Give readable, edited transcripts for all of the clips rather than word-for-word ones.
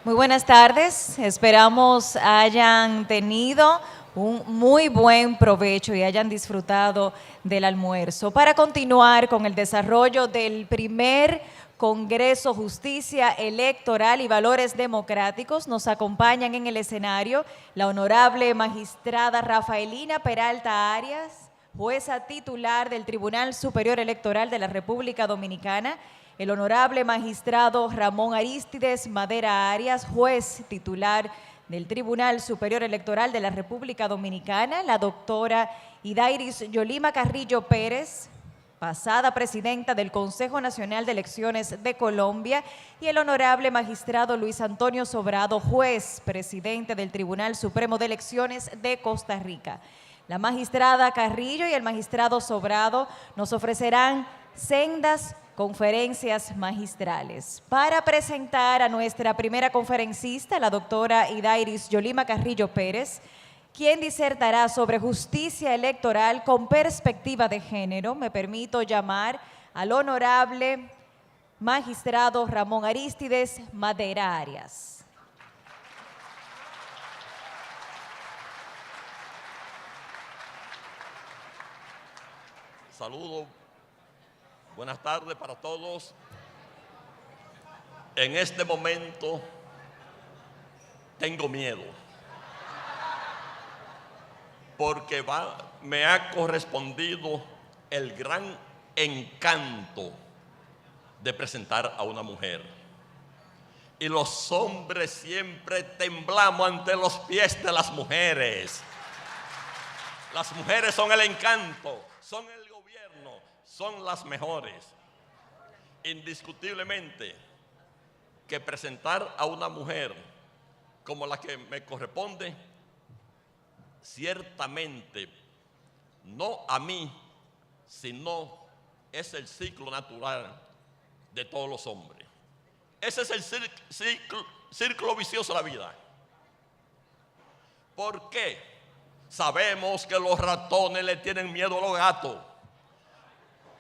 Muy buenas tardes, esperamos hayan tenido un muy buen provecho y hayan disfrutado del almuerzo. Para continuar con el desarrollo del primer Congreso Justicia Electoral y Valores Democráticos, nos acompañan en el escenario la honorable magistrada Rafaelina Peralta Arias, jueza titular del Tribunal Superior Electoral de la República Dominicana, el honorable magistrado Ramón Arístides Madera Arias, juez titular del Tribunal Superior Electoral de la República Dominicana, la doctora Idairis Yolima Carrillo Pérez, pasada presidenta del Consejo Nacional de Elecciones de Colombia, y el honorable magistrado Luis Antonio Sobrado, juez presidente del Tribunal Supremo de Elecciones de Costa Rica. La magistrada Carrillo y el magistrado Sobrado nos ofrecerán sendas conferencias magistrales. Para presentar a nuestra primera conferencista, la doctora Idairis Yolima Carrillo Pérez, quien disertará sobre justicia electoral con perspectiva de género, me permito llamar al honorable magistrado Ramón Arístides Madera Arias. Saludos, buenas tardes para todos. En este momento tengo miedo porque me ha correspondido el gran encanto de presentar a una mujer. Y los hombres siempre temblamos ante los pies de las mujeres. Las mujeres son el encanto, son el gobierno, son las mejores. Indiscutiblemente que presentar a una mujer como la que me corresponde, ciertamente no a mí, sino es el ciclo natural de todos los hombres. Ese es el círculo vicioso de la vida. ¿Por qué? Sabemos que los ratones le tienen miedo a los gatos,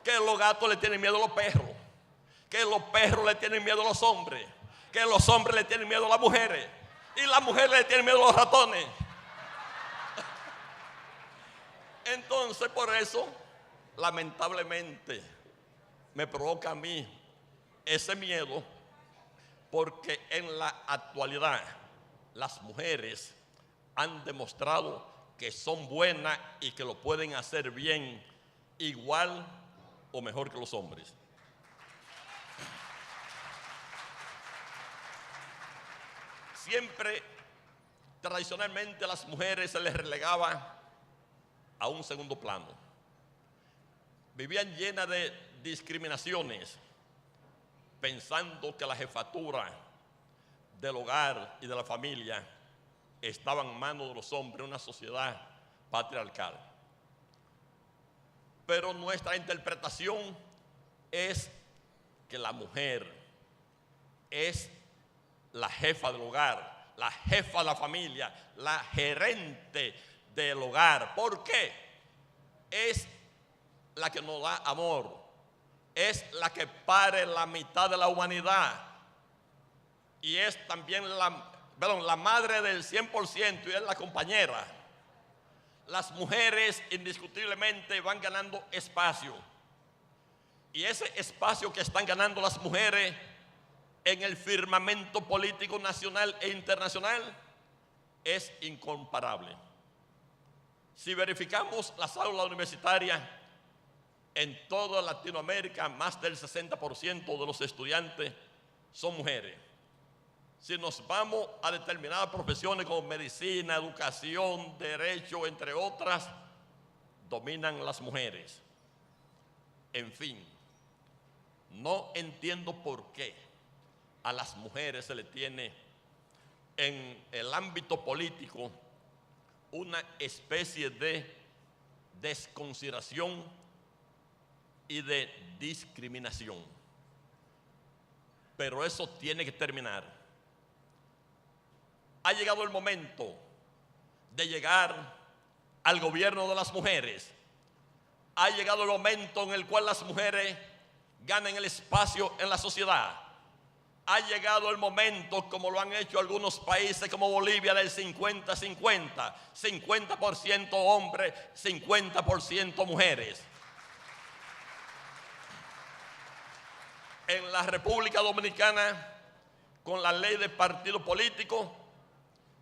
que los gatos le tienen miedo a los perros, que los perros le tienen miedo a los hombres, que los hombres le tienen miedo a las mujeres y las mujeres le tienen miedo a los ratones. Entonces, por eso, lamentablemente, me provoca a mí ese miedo, porque en la actualidad las mujeres han demostrado que son buenas y que lo pueden hacer bien, igual o mejor que los hombres. Siempre, tradicionalmente, a las mujeres se les relegaba a un segundo plano. Vivían llenas de discriminaciones, pensando que la jefatura del hogar y de la familia estaba en manos de los hombres en una sociedad patriarcal. Pero nuestra interpretación es que la mujer es la jefa del hogar, la jefa de la familia, la gerente del hogar. ¿Por qué? Es la que nos da amor, es la que pare la mitad de la humanidad y es también la madre del 100% y es la compañera. Las mujeres indiscutiblemente van ganando espacio, y ese espacio que están ganando las mujeres en el firmamento político nacional e internacional es incomparable. Si verificamos las aulas universitarias, en toda Latinoamérica más del 60% de los estudiantes son mujeres. Si nos vamos a determinadas profesiones como medicina, educación, derecho, entre otras, dominan las mujeres. En fin, no entiendo por qué a las mujeres se le tiene en el ámbito político una especie de desconsideración y de discriminación. Pero eso tiene que terminar. Ha llegado el momento de llegar al gobierno de las mujeres. Ha llegado el momento en el cual las mujeres ganen el espacio en la sociedad. Ha llegado el momento, como lo han hecho algunos países como Bolivia, del 50-50, 50% hombres, 50% mujeres. En la República Dominicana, con la ley de partido político,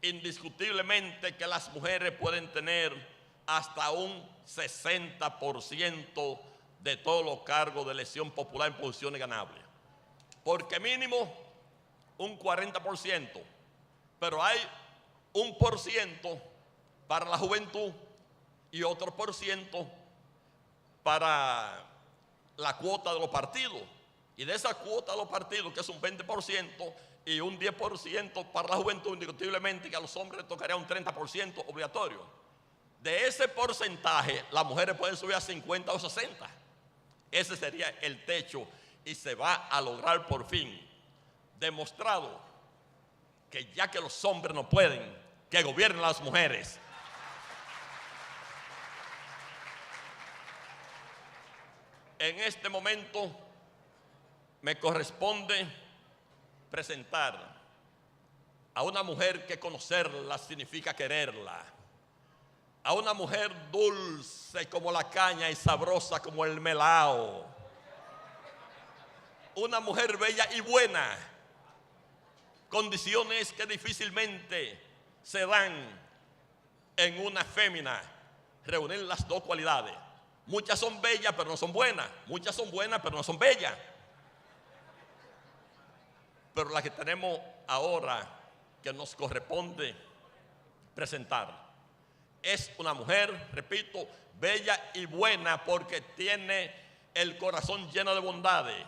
indiscutiblemente que las mujeres pueden tener hasta un 60% de todos los cargos de elección popular en posiciones ganables. Porque mínimo un 40%, pero hay un por ciento para la juventud y otro por ciento para la cuota de los partidos. Y de esa cuota de los partidos, que es un 20%, y un 10% para la juventud, indiscutiblemente que a los hombres les tocaría un 30% obligatorio. De ese porcentaje, las mujeres pueden subir a 50 o 60. Ese sería el techo y se va a lograr por fin. Demostrado que ya que los hombres no pueden, que gobiernen las mujeres. En este momento me corresponde presentar a una mujer que conocerla significa quererla, a una mujer dulce como la caña y sabrosa como el melao, una mujer bella y buena, condiciones que difícilmente se dan en una fémina, reunir las dos cualidades. Muchas son bellas pero no son buenas, muchas son buenas pero no son bellas. Pero la que tenemos ahora, que nos corresponde presentar, es una mujer, repito, bella y buena porque tiene el corazón lleno de bondades.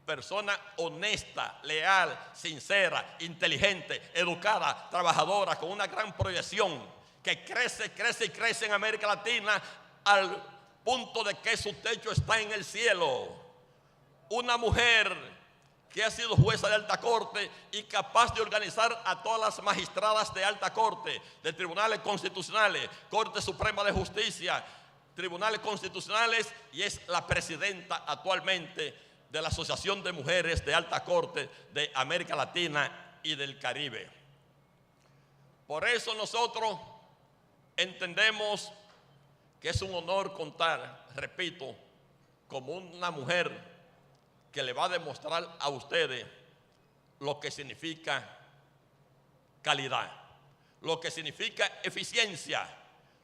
Persona honesta, leal, sincera, inteligente, educada, trabajadora, con una gran proyección, que crece, crece y crece en América Latina al punto de que su techo está en el cielo. Una mujer que ha sido jueza de alta corte y capaz de organizar a todas las magistradas de alta corte, de tribunales constitucionales, Corte Suprema de Justicia, tribunales constitucionales, y es la presidenta actualmente de la Asociación de Mujeres de Alta Corte de América Latina y del Caribe. Por eso nosotros entendemos que es un honor contar, repito, como una mujer que le va a demostrar a ustedes lo que significa calidad, lo que significa eficiencia,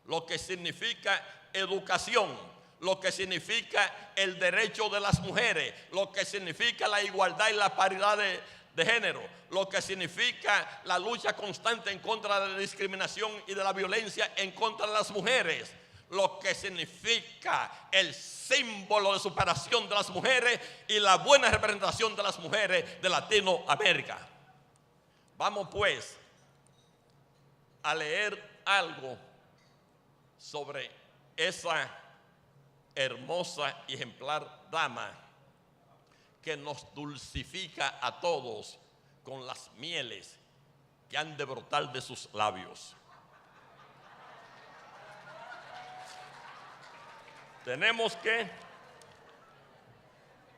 lo que significa educación, lo que significa el derecho de las mujeres, lo que significa la igualdad y la paridad de género, lo que significa la lucha constante en contra de la discriminación y de la violencia en contra de las mujeres, lo que significa el símbolo de superación de las mujeres y la buena representación de las mujeres de Latinoamérica. Vamos pues a leer algo sobre esa hermosa y ejemplar dama que nos dulcifica a todos con las mieles que han de brotar de sus labios. Tenemos que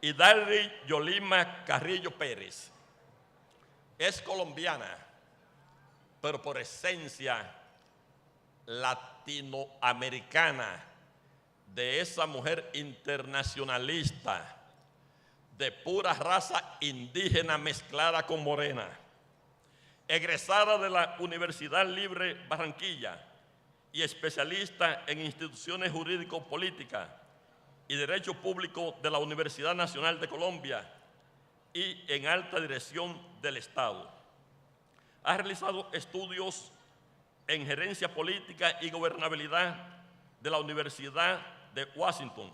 Hidalgo Yolima Carrillo Pérez es colombiana, pero por esencia latinoamericana, de esa mujer internacionalista, de pura raza indígena mezclada con morena, egresada de la Universidad Libre Barranquilla y especialista en instituciones jurídico-políticas y derecho público de la Universidad Nacional de Colombia y en alta dirección del Estado. Ha realizado estudios en gerencia política y gobernabilidad de la Universidad de Washington,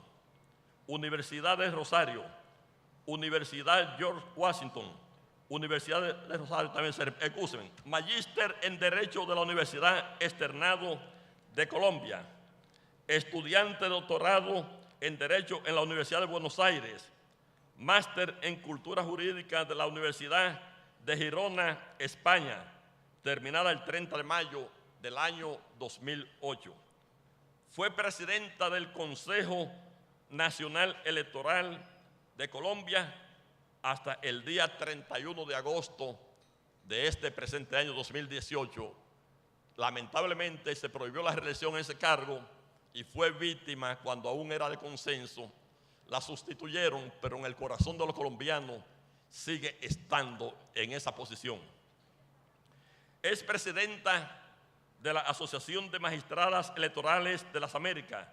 Universidad de Rosario, Universidad George Washington, Universidad de Rosario también, magíster en Derecho de la Universidad Externado de Colombia, estudiante de doctorado en Derecho en la Universidad de Buenos Aires, máster en Cultura Jurídica de la Universidad de Girona, España, terminada el 30 de mayo del año 2008. Fue presidenta del Consejo Nacional Electoral de Colombia hasta el día 31 de agosto de este presente año 2018, lamentablemente se prohibió la reelección en ese cargo y fue víctima cuando aún era de consenso. La sustituyeron, pero en el corazón de los colombianos sigue estando en esa posición. Es presidenta de la Asociación de Magistradas Electorales de las Américas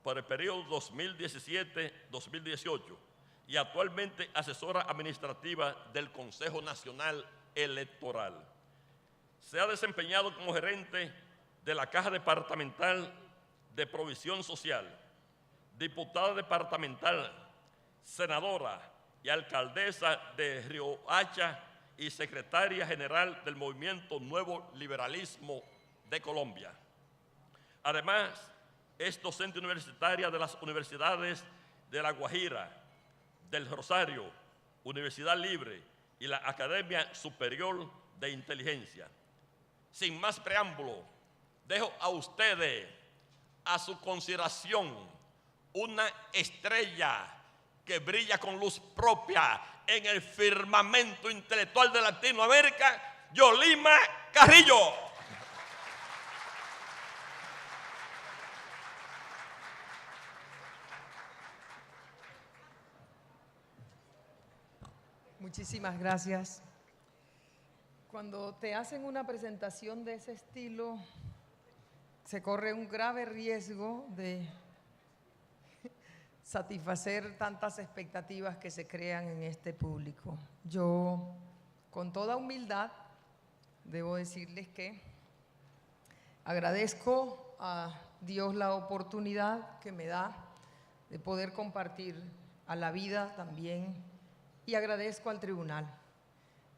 por el periodo 2017-2018 y actualmente asesora administrativa del Consejo Nacional Electoral. Se ha desempeñado como gerente de la Caja Departamental de Provisión Social, diputada departamental, senadora y alcaldesa de Riohacha y secretaria general del Movimiento Nuevo Liberalismo de Colombia. Además, es docente universitaria de las universidades de La Guajira, del Rosario, Universidad Libre y la Academia Superior de Inteligencia. Sin más preámbulo, dejo a ustedes, a su consideración, una estrella que brilla con luz propia en el firmamento intelectual de Latinoamérica, Yolima Carrillo. Muchísimas gracias. Cuando te hacen una presentación de ese estilo, se corre un grave riesgo de satisfacer tantas expectativas que se crean en este público. Yo, con toda humildad, debo decirles que agradezco a Dios la oportunidad que me da de poder compartir a la vida también, y agradezco al tribunal.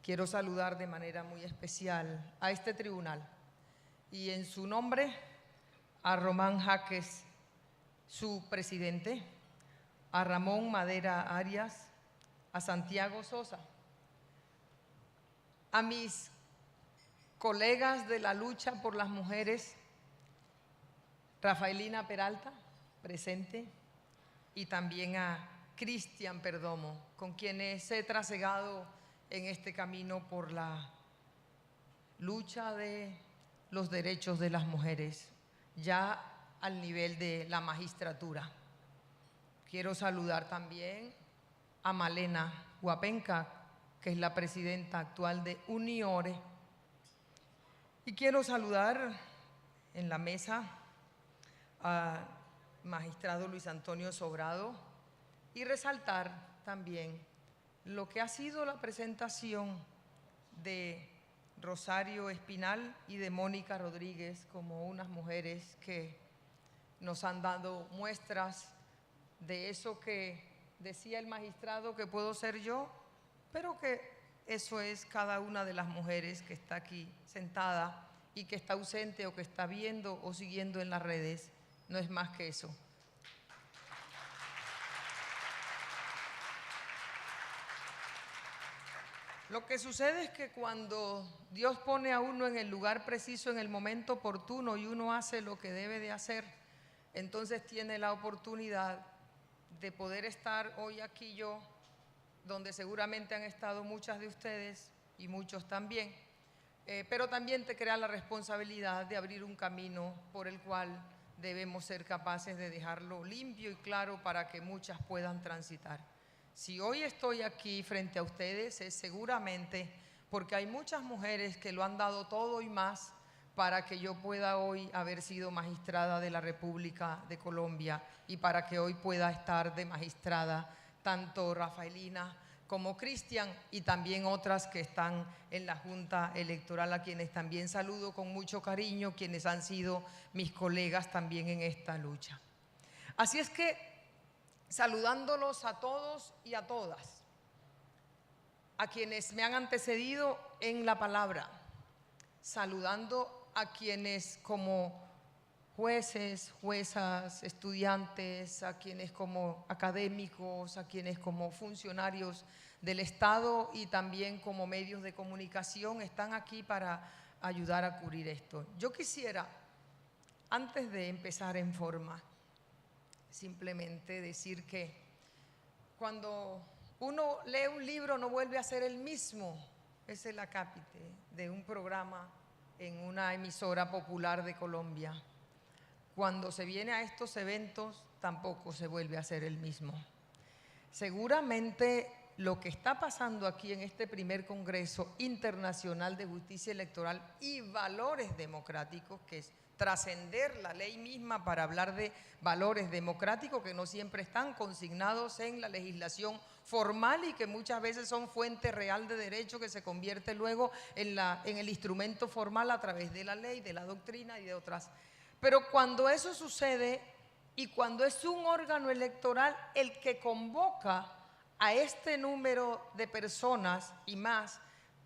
Quiero saludar de manera muy especial a este tribunal y en su nombre a Román Jaques, su presidente, a Ramón Madera Arias, a Santiago Sosa, a mis colegas de la lucha por las mujeres, Rafaelina Peralta, presente, y también a Cristian Perdomo, con quienes he trasegado en este camino por la lucha de los derechos de las mujeres, ya al nivel de la magistratura. Quiero saludar también a Malena Huapenca, que es la presidenta actual de Uniore. Y quiero saludar en la mesa al magistrado Luis Antonio Sobrado y resaltar también lo que ha sido la presentación de Rosario Espinal y de Mónica Rodríguez como unas mujeres que nos han dado muestras de eso que decía el magistrado que puedo ser yo, pero que eso es cada una de las mujeres que está aquí sentada y que está ausente o que está viendo o siguiendo en las redes, no es más que eso. Lo que sucede es que cuando Dios pone a uno en el lugar preciso, en el momento oportuno, y uno hace lo que debe de hacer, entonces tiene la oportunidad de poder estar hoy aquí yo, donde seguramente han estado muchas de ustedes y muchos también, pero también te crea la responsabilidad de abrir un camino por el cual debemos ser capaces de dejarlo limpio y claro para que muchas puedan transitar. Si hoy estoy aquí frente a ustedes es seguramente porque hay muchas mujeres que lo han dado todo y más para que yo pueda hoy haber sido magistrada de la República de Colombia y para que hoy pueda estar de magistrada tanto Rafaelina como Cristian y también otras que están en la Junta Electoral, a quienes también saludo con mucho cariño, quienes han sido mis colegas también en esta lucha. Así es que, saludándolos a todos y a todas, a quienes me han antecedido en la palabra, saludando a quienes como jueces, juezas, estudiantes, a quienes como académicos, a quienes como funcionarios del Estado y también como medios de comunicación están aquí para ayudar a cubrir esto. Yo quisiera, antes de empezar en forma, simplemente decir que cuando Uno lee un libro, no vuelve a ser el mismo. Esa es la cápite de un programa en una emisora popular de Colombia. Cuando se viene a estos eventos, tampoco se vuelve a ser el mismo. Seguramente lo que está pasando aquí en este primer Congreso Internacional de Justicia Electoral y Valores Democráticos, que es trascender la ley misma para hablar de valores democráticos que no siempre están consignados en la legislación formal y que muchas veces son fuente real de derecho que se convierte luego en el instrumento formal a través de la ley, de la doctrina y de otras. Pero cuando eso sucede y cuando es un órgano electoral el que convoca a este número de personas y más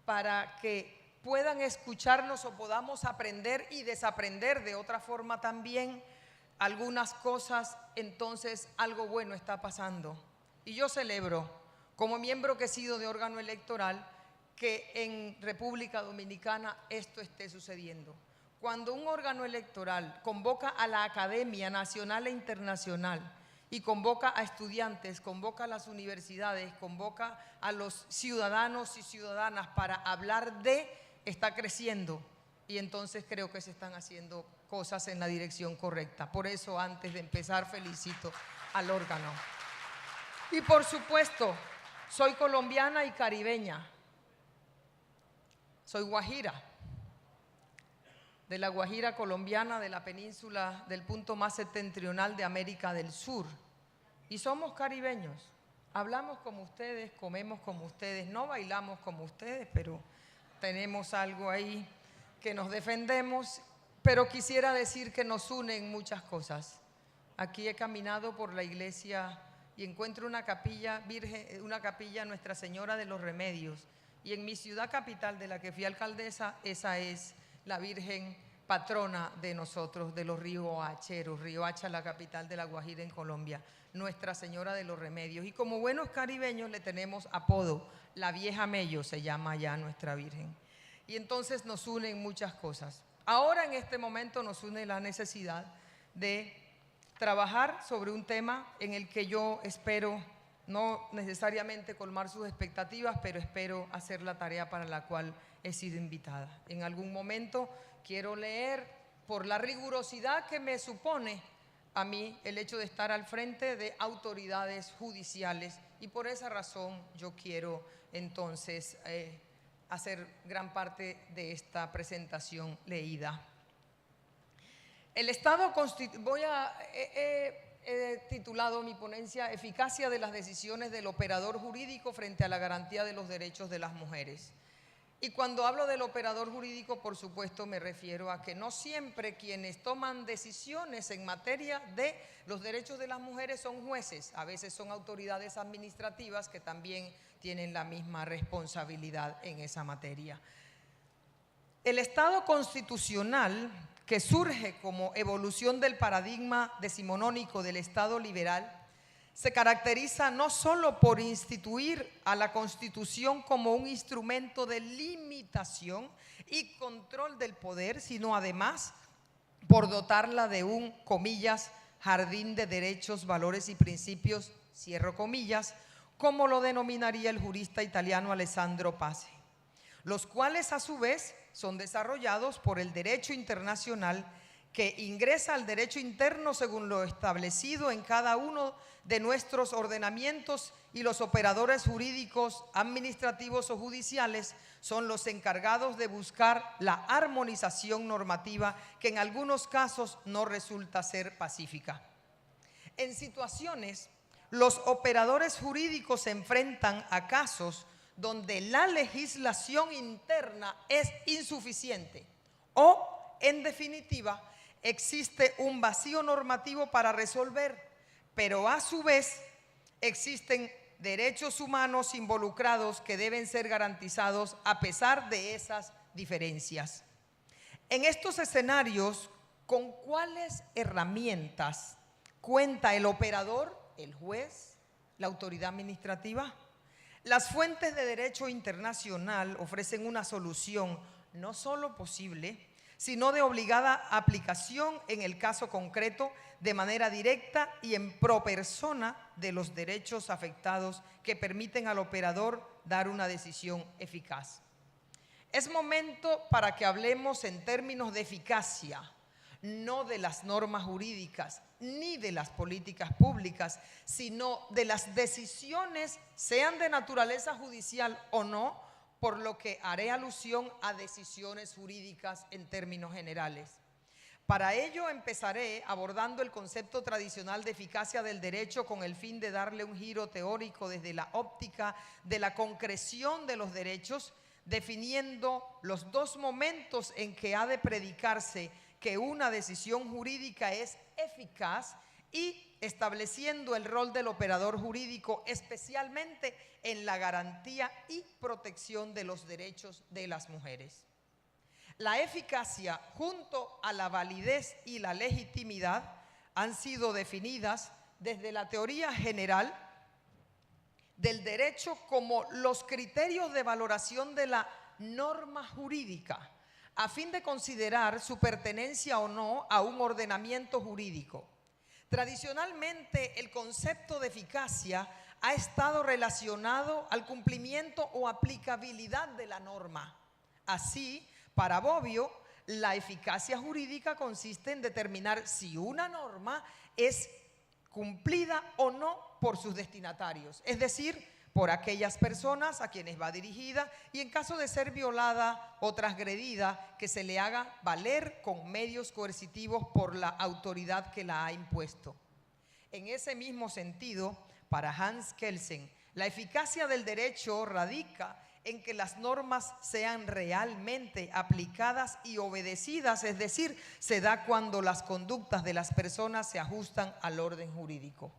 para que puedan escucharnos o podamos aprender y desaprender de otra forma también algunas cosas, entonces algo bueno está pasando. Y yo celebro, como miembro que he sido de órgano electoral, que en República Dominicana esto esté sucediendo. Cuando un órgano electoral convoca a la Academia Nacional e Internacional y convoca a estudiantes, convoca a las universidades, convoca a los ciudadanos y ciudadanas para hablar de, está creciendo y entonces creo que se están haciendo cosas en la dirección correcta. Por eso, antes de empezar, felicito al órgano. Y por supuesto, soy colombiana y caribeña. Soy guajira, de la Guajira colombiana, de la península, del punto más septentrional de América del Sur. Y somos caribeños, hablamos como ustedes, comemos como ustedes, no bailamos como ustedes, pero tenemos algo ahí que nos defendemos. Pero quisiera decir que nos unen muchas cosas. Aquí he caminado por la iglesia y encuentro una capilla virgen, una capilla Nuestra Señora de los Remedios. Y en mi ciudad capital, de la que fui alcaldesa, esa es la Virgen patrona de nosotros, de los riohacheros. Riohacha, la capital de la Guajira en Colombia, Nuestra Señora de los Remedios. Y como buenos caribeños le tenemos apodo, la Vieja Mello se llama ya nuestra Virgen. Y entonces nos unen muchas cosas. Ahora en este momento nos une la necesidad de trabajar sobre un tema en el que yo espero no necesariamente colmar sus expectativas, pero espero hacer la tarea para la cual he sido invitada. En algún momento quiero leer, por la rigurosidad que me supone a mí el hecho de estar al frente de autoridades judiciales, y por esa razón yo quiero entonces hacer gran parte de esta presentación leída. El Estado he titulado mi ponencia Eficacia de las decisiones del operador jurídico frente a la garantía de los derechos de las mujeres. Y cuando hablo del operador jurídico, por supuesto, me refiero a que no siempre quienes toman decisiones en materia de los derechos de las mujeres son jueces, a veces son autoridades administrativas que también tienen la misma responsabilidad en esa materia. El Estado constitucional, que surge como evolución del paradigma decimonónico del Estado liberal, se caracteriza no solo por instituir a la Constitución como un instrumento de limitación y control del poder, sino además por dotarla de un, comillas, jardín de derechos, valores y principios, cierro comillas, como lo denominaría el jurista italiano Alessandro Pace, los cuales a su vez son desarrollados por el derecho internacional, que ingresa al derecho interno según lo establecido en cada uno de nuestros ordenamientos, y los operadores jurídicos, administrativos o judiciales son los encargados de buscar la armonización normativa, que en algunos casos no resulta ser pacífica. En situaciones, los operadores jurídicos se enfrentan a casos donde la legislación interna es insuficiente o, en definitiva, existe un vacío normativo para resolver, pero a su vez existen derechos humanos involucrados que deben ser garantizados a pesar de esas diferencias. En estos escenarios, ¿con cuáles herramientas cuenta el operador, el juez, la autoridad administrativa? Las fuentes de derecho internacional ofrecen una solución no solo posible, sino de obligada aplicación en el caso concreto, de manera directa y en pro persona de los derechos afectados que permiten al operador dar una decisión eficaz. Es momento para que hablemos en términos de eficacia, no de las normas jurídicas ni de las políticas públicas, sino de las decisiones, sean de naturaleza judicial o no, por lo que haré alusión a decisiones jurídicas en términos generales. Para ello empezaré abordando el concepto tradicional de eficacia del derecho con el fin de darle un giro teórico desde la óptica de la concreción de los derechos, definiendo los dos momentos en que ha de predicarse que una decisión jurídica es eficaz y estableciendo el rol del operador jurídico, especialmente en la garantía y protección de los derechos de las mujeres. La eficacia junto a la validez y la legitimidad han sido definidas desde la teoría general del derecho como los criterios de valoración de la norma jurídica, a fin de considerar su pertenencia o no a un ordenamiento jurídico. Tradicionalmente, el concepto de eficacia ha estado relacionado al cumplimiento o aplicabilidad de la norma. Así, para Bobbio, la eficacia jurídica consiste en determinar si una norma es cumplida o no por sus destinatarios, es decir, por aquellas personas a quienes va dirigida y en caso de ser violada o transgredida, que se le haga valer con medios coercitivos por la autoridad que la ha impuesto. En ese mismo sentido, para Hans Kelsen, la eficacia del derecho radica en que las normas sean realmente aplicadas y obedecidas, es decir, se da cuando las conductas de las personas se ajustan al orden jurídico.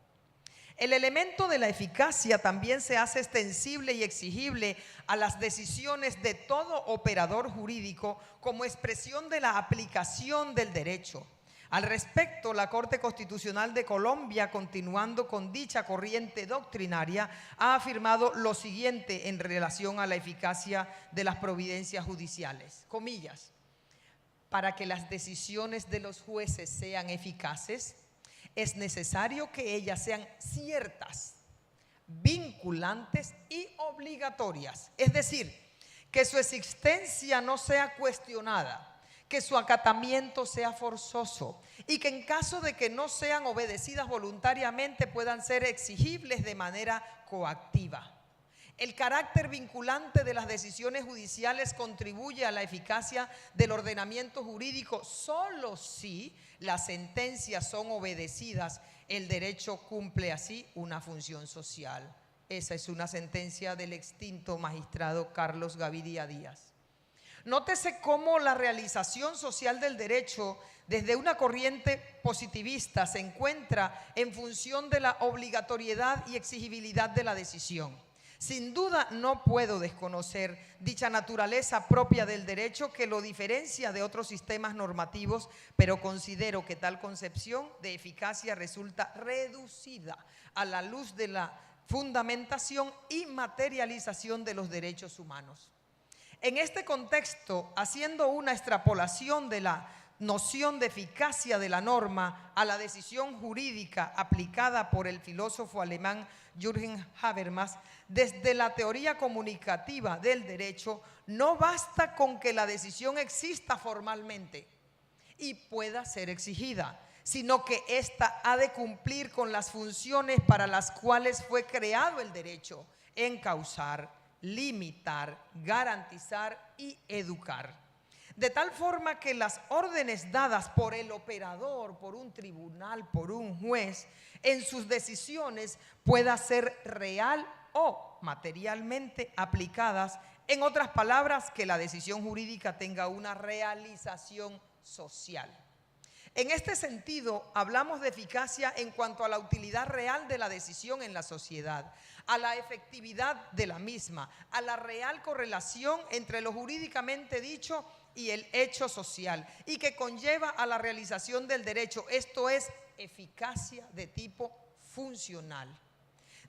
El elemento de la eficacia también se hace extensible y exigible a las decisiones de todo operador jurídico como expresión de la aplicación del derecho. Al respecto, la Corte Constitucional de Colombia, continuando con dicha corriente doctrinaria, ha afirmado lo siguiente en relación a la eficacia de las providencias judiciales, comillas: para que las decisiones de los jueces sean eficaces, es necesario que ellas sean ciertas, vinculantes y obligatorias, es decir, que su existencia no sea cuestionada, que su acatamiento sea forzoso y que en caso de que no sean obedecidas voluntariamente puedan ser exigibles de manera coactiva. El carácter vinculante de las decisiones judiciales contribuye a la eficacia del ordenamiento jurídico solo si las sentencias son obedecidas. El derecho cumple así una función social. Esa es una sentencia del extinto magistrado Carlos Gaviria Díaz. Nótese cómo la realización social del derecho desde una corriente positivista se encuentra en función de la obligatoriedad y exigibilidad de la decisión. Sin duda no puedo desconocer dicha naturaleza propia del derecho que lo diferencia de otros sistemas normativos, pero considero que tal concepción de eficacia resulta reducida a la luz de la fundamentación y materialización de los derechos humanos. En este contexto, haciendo una extrapolación de la noción de eficacia de la norma a la decisión jurídica aplicada por el filósofo alemán Jürgen Habermas, desde la teoría comunicativa del derecho, no basta con que la decisión exista formalmente y pueda ser exigida, sino que ésta ha de cumplir con las funciones para las cuales fue creado el derecho: encauzar, limitar, garantizar y educar. De tal forma que las órdenes dadas por el operador, por un tribunal, por un juez, en sus decisiones pueda ser real o materialmente aplicadas. En otras palabras, que la decisión jurídica tenga una realización social. En este sentido, hablamos de eficacia en cuanto a la utilidad real de la decisión en la sociedad, a la efectividad de la misma, a la real correlación entre lo jurídicamente dicho y el hecho social, y que conlleva a la realización del derecho, esto es, eficacia de tipo funcional.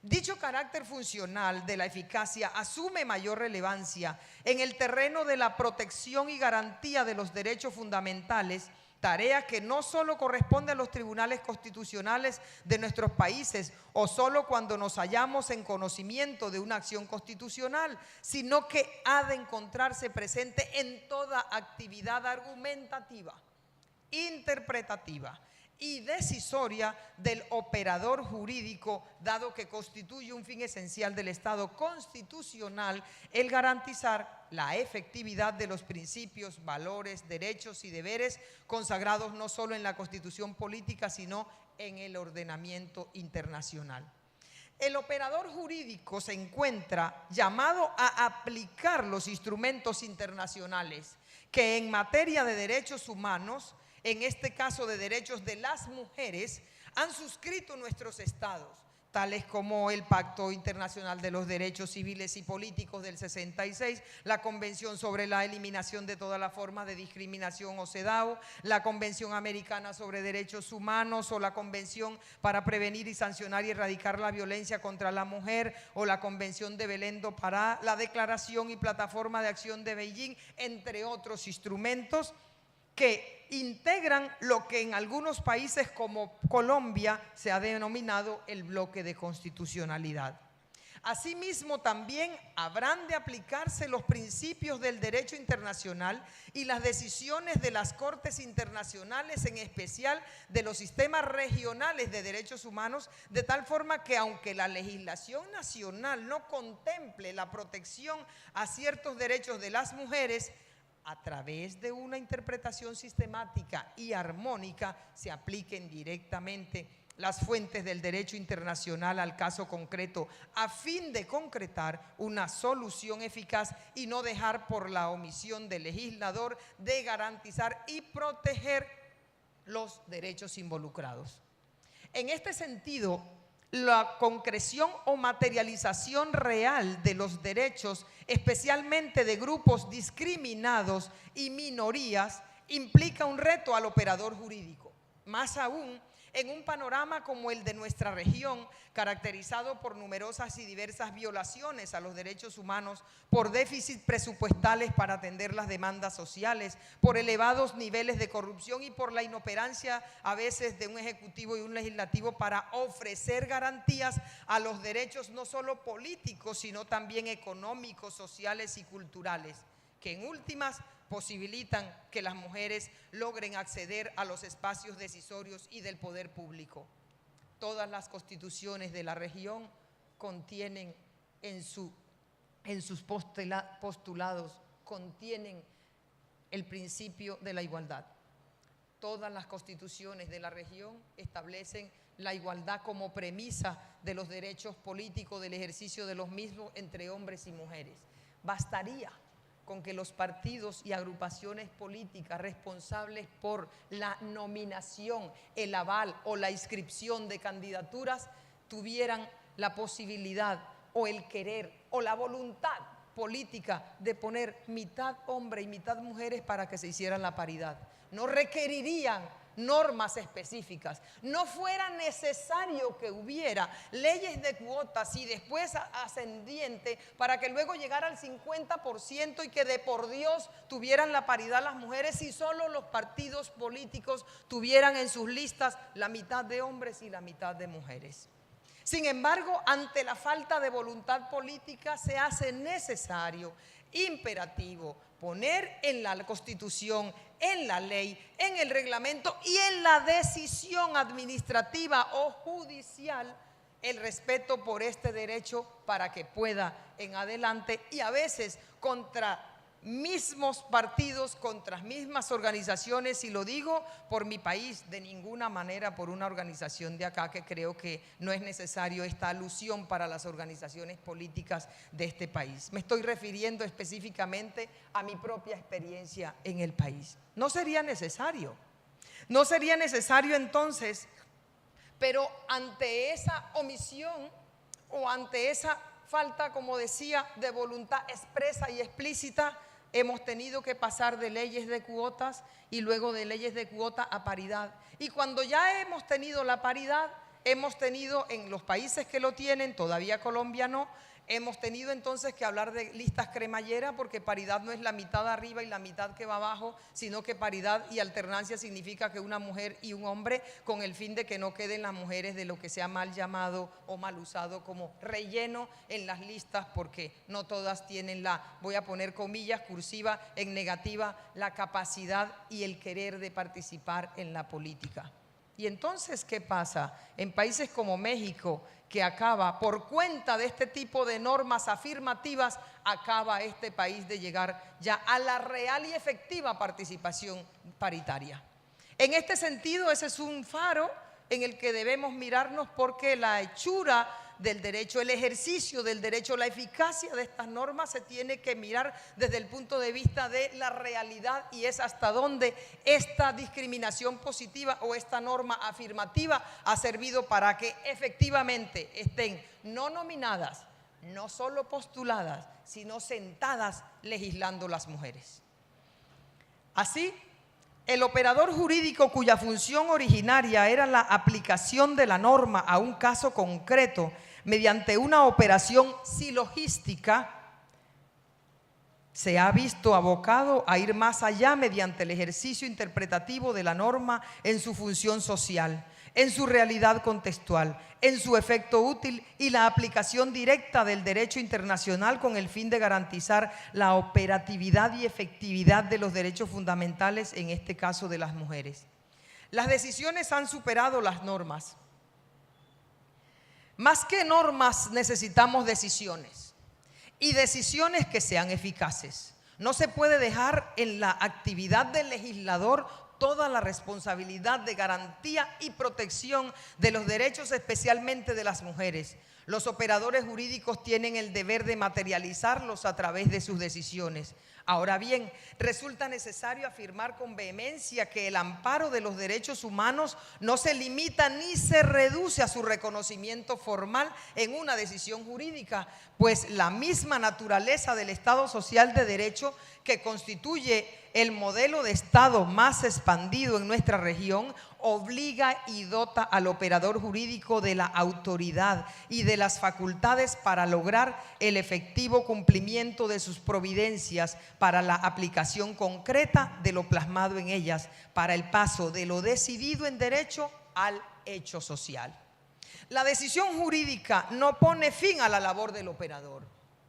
Dicho carácter funcional de la eficacia asume mayor relevancia en el terreno de la protección y garantía de los derechos fundamentales, tarea que no solo corresponde a los tribunales constitucionales de nuestros países o solo cuando nos hallamos en conocimiento de una acción constitucional, sino que ha de encontrarse presente en toda actividad argumentativa, interpretativa y decisoria del operador jurídico, dado que constituye un fin esencial del Estado constitucional el garantizar la efectividad de los principios, valores, derechos y deberes consagrados no solo en la Constitución política, sino en el ordenamiento internacional. El operador jurídico se encuentra llamado a aplicar los instrumentos internacionales que en materia de derechos humanos, en este caso de derechos de las mujeres, han suscrito nuestros estados, tales como el Pacto Internacional de los Derechos Civiles y Políticos del 66, la Convención sobre la Eliminación de todas las formas de discriminación o CEDAW, la Convención Americana sobre Derechos Humanos o la Convención para prevenir y sancionar y erradicar la violencia contra la mujer o la Convención de Belém do Pará, la Declaración y Plataforma de Acción de Beijing, entre otros instrumentos que integran lo que en algunos países como Colombia se ha denominado el bloque de constitucionalidad. Asimismo, también habrán de aplicarse los principios del derecho internacional y las decisiones de las cortes internacionales, en especial de los sistemas regionales de derechos humanos, de tal forma que aunque la legislación nacional no contemple la protección a ciertos derechos de las mujeres, a través de una interpretación sistemática y armónica se apliquen directamente las fuentes del derecho internacional al caso concreto, a fin de concretar una solución eficaz y no dejar por la omisión del legislador de garantizar y proteger los derechos involucrados. En este sentido, la concreción o materialización real de los derechos, especialmente de grupos discriminados y minorías, implica un reto al operador jurídico. Más aún, en un panorama como el de nuestra región, caracterizado por numerosas y diversas violaciones a los derechos humanos, por déficits presupuestales para atender las demandas sociales, por elevados niveles de corrupción y por la inoperancia a veces de un ejecutivo y un legislativo para ofrecer garantías a los derechos no solo políticos, sino también económicos, sociales y culturales, que en últimas posibilitan que las mujeres logren acceder a los espacios decisorios y del poder público. Todas las constituciones de la región contienen en sus postulados, contienen el principio de la igualdad. Todas las constituciones de la región establecen la igualdad como premisa de los derechos políticos, del ejercicio de los mismos entre hombres y mujeres. Bastaría con que los partidos y agrupaciones políticas responsables por la nominación, el aval o la inscripción de candidaturas tuvieran la posibilidad o el querer o la voluntad política de poner mitad hombre y mitad mujeres para que se hiciera la paridad. No requerirían normas específicas, no fuera necesario que hubiera leyes de cuotas y después ascendiente para que luego llegara al 50% y que de por Dios tuvieran la paridad las mujeres y solo los partidos políticos tuvieran en sus listas la mitad de hombres y la mitad de mujeres. Sin embargo, ante la falta de voluntad política se hace necesario, imperativo, poner en la Constitución, en la ley, en el reglamento y en la decisión administrativa o judicial el respeto por este derecho para que pueda en adelante, y a veces contra mismos partidos, contra mismas organizaciones, y lo digo por mi país, de ninguna manera por una organización de acá, que creo que no es necesario esta alusión para las organizaciones políticas de este país. Me estoy refiriendo específicamente a mi propia experiencia en el país. No sería necesario entonces, pero ante esa omisión o ante esa falta, como decía, de voluntad expresa y explícita, hemos tenido que pasar de leyes de cuotas y luego de leyes de cuota a paridad. Y cuando ya hemos tenido la paridad, hemos tenido en los países que lo tienen, todavía Colombia no, hemos tenido entonces que hablar de listas cremallera, porque paridad no es la mitad arriba y la mitad que va abajo, sino que paridad y alternancia significa que una mujer y un hombre, con el fin de que no queden las mujeres de lo que se ha mal llamado o mal usado como relleno en las listas, porque no todas tienen la, voy a poner comillas, cursiva, en negativa, la capacidad y el querer de participar en la política. Y entonces, ¿qué pasa? En países como México, que acaba, por cuenta de este tipo de normas afirmativas, acaba este país de llegar ya a la real y efectiva participación paritaria. En este sentido, ese es un faro en el que debemos mirarnos, porque la hechura del derecho, el ejercicio del derecho, la eficacia de estas normas se tiene que mirar desde el punto de vista de la realidad, y es hasta dónde esta discriminación positiva o esta norma afirmativa ha servido para que efectivamente estén no nominadas, no solo postuladas, sino sentadas legislando las mujeres. Así, el operador jurídico cuya función originaria era la aplicación de la norma a un caso concreto mediante una operación silogística, se ha visto abocado a ir más allá mediante el ejercicio interpretativo de la norma en su función social, en su realidad contextual, en su efecto útil y la aplicación directa del derecho internacional con el fin de garantizar la operatividad y efectividad de los derechos fundamentales, en este caso de las mujeres. Las decisiones han superado las normas. Más que normas, necesitamos decisiones, y decisiones que sean eficaces. No se puede dejar en la actividad del legislador toda la responsabilidad de garantía y protección de los derechos, especialmente de las mujeres. Los operadores jurídicos tienen el deber de materializarlos a través de sus decisiones. Ahora bien, resulta necesario afirmar con vehemencia que el amparo de los derechos humanos no se limita ni se reduce a su reconocimiento formal en una decisión jurídica, pues la misma naturaleza del Estado social de derecho, que constituye el modelo de Estado más expandido en nuestra región, obliga y dota al operador jurídico de la autoridad y de las facultades para lograr el efectivo cumplimiento de sus providencias para la aplicación concreta de lo plasmado en ellas, para el paso de lo decidido en derecho al hecho social. La decisión jurídica no pone fin a la labor del operador,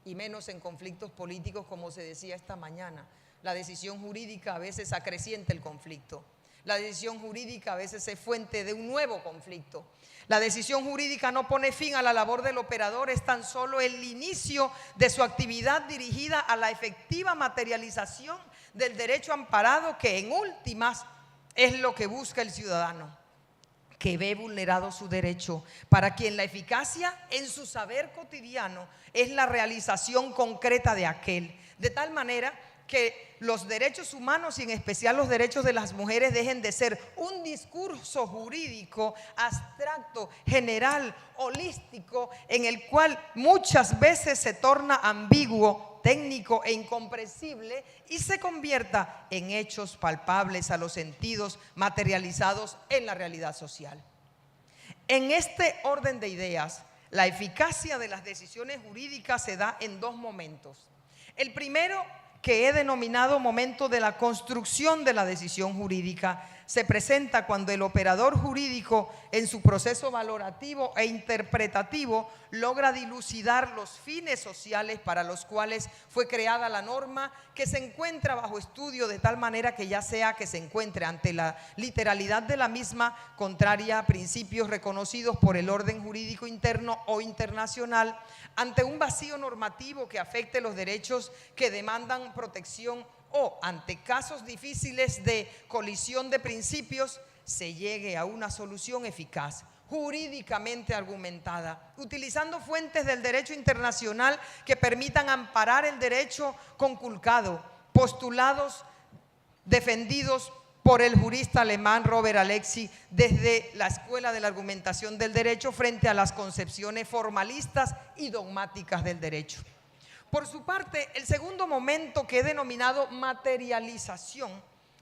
y menos en conflictos políticos, como se decía esta mañana. La decisión jurídica a veces acrecienta el conflicto. La decisión jurídica a veces es fuente de un nuevo conflicto. La decisión jurídica no pone fin a la labor del operador, es tan solo el inicio de su actividad dirigida a la efectiva materialización del derecho amparado, que en últimas es lo que busca el ciudadano, que ve vulnerado su derecho, para quien la eficacia en su saber cotidiano es la realización concreta de aquel, de tal manera que los derechos humanos, y en especial los derechos de las mujeres, dejen de ser un discurso jurídico abstracto, general, holístico, en el cual muchas veces se torna ambiguo, técnico e incomprensible, y se convierta en hechos palpables a los sentidos, materializados en la realidad social. En este orden de ideas, la eficacia de las decisiones jurídicas se da en dos momentos. El primero, que he denominado momento de la construcción de la decisión jurídica, se presenta cuando el operador jurídico, en su proceso valorativo e interpretativo, logra dilucidar los fines sociales para los cuales fue creada la norma, que se encuentra bajo estudio, de tal manera que, ya sea que se encuentre ante la literalidad de la misma, contraria a principios reconocidos por el orden jurídico interno o internacional, ante un vacío normativo que afecte los derechos que demandan protección, o ante casos difíciles de colisión de principios, se llegue a una solución eficaz, jurídicamente argumentada, utilizando fuentes del derecho internacional que permitan amparar el derecho conculcado, postulados defendidos por el jurista alemán Robert Alexy desde la Escuela de la Argumentación del Derecho, frente a las concepciones formalistas y dogmáticas del derecho. Por su parte, el segundo momento, que he denominado materialización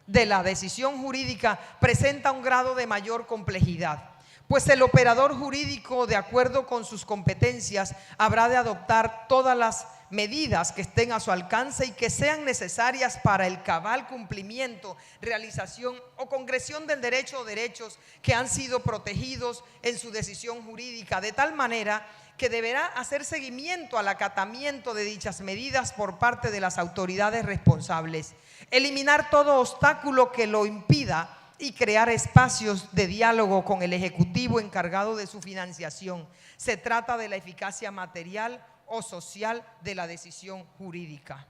de la decisión jurídica, presenta un grado de mayor complejidad, pues el operador jurídico, de acuerdo con sus competencias, habrá de adoptar todas las medidas que estén a su alcance y que sean necesarias para el cabal cumplimiento, realización o concreción del derecho o derechos que han sido protegidos en su decisión jurídica, de tal manera que deberá hacer seguimiento al acatamiento de dichas medidas por parte de las autoridades responsables, eliminar todo obstáculo que lo impida y crear espacios de diálogo con el Ejecutivo encargado de su financiación. Se trata de la eficacia material o social de la decisión jurídica.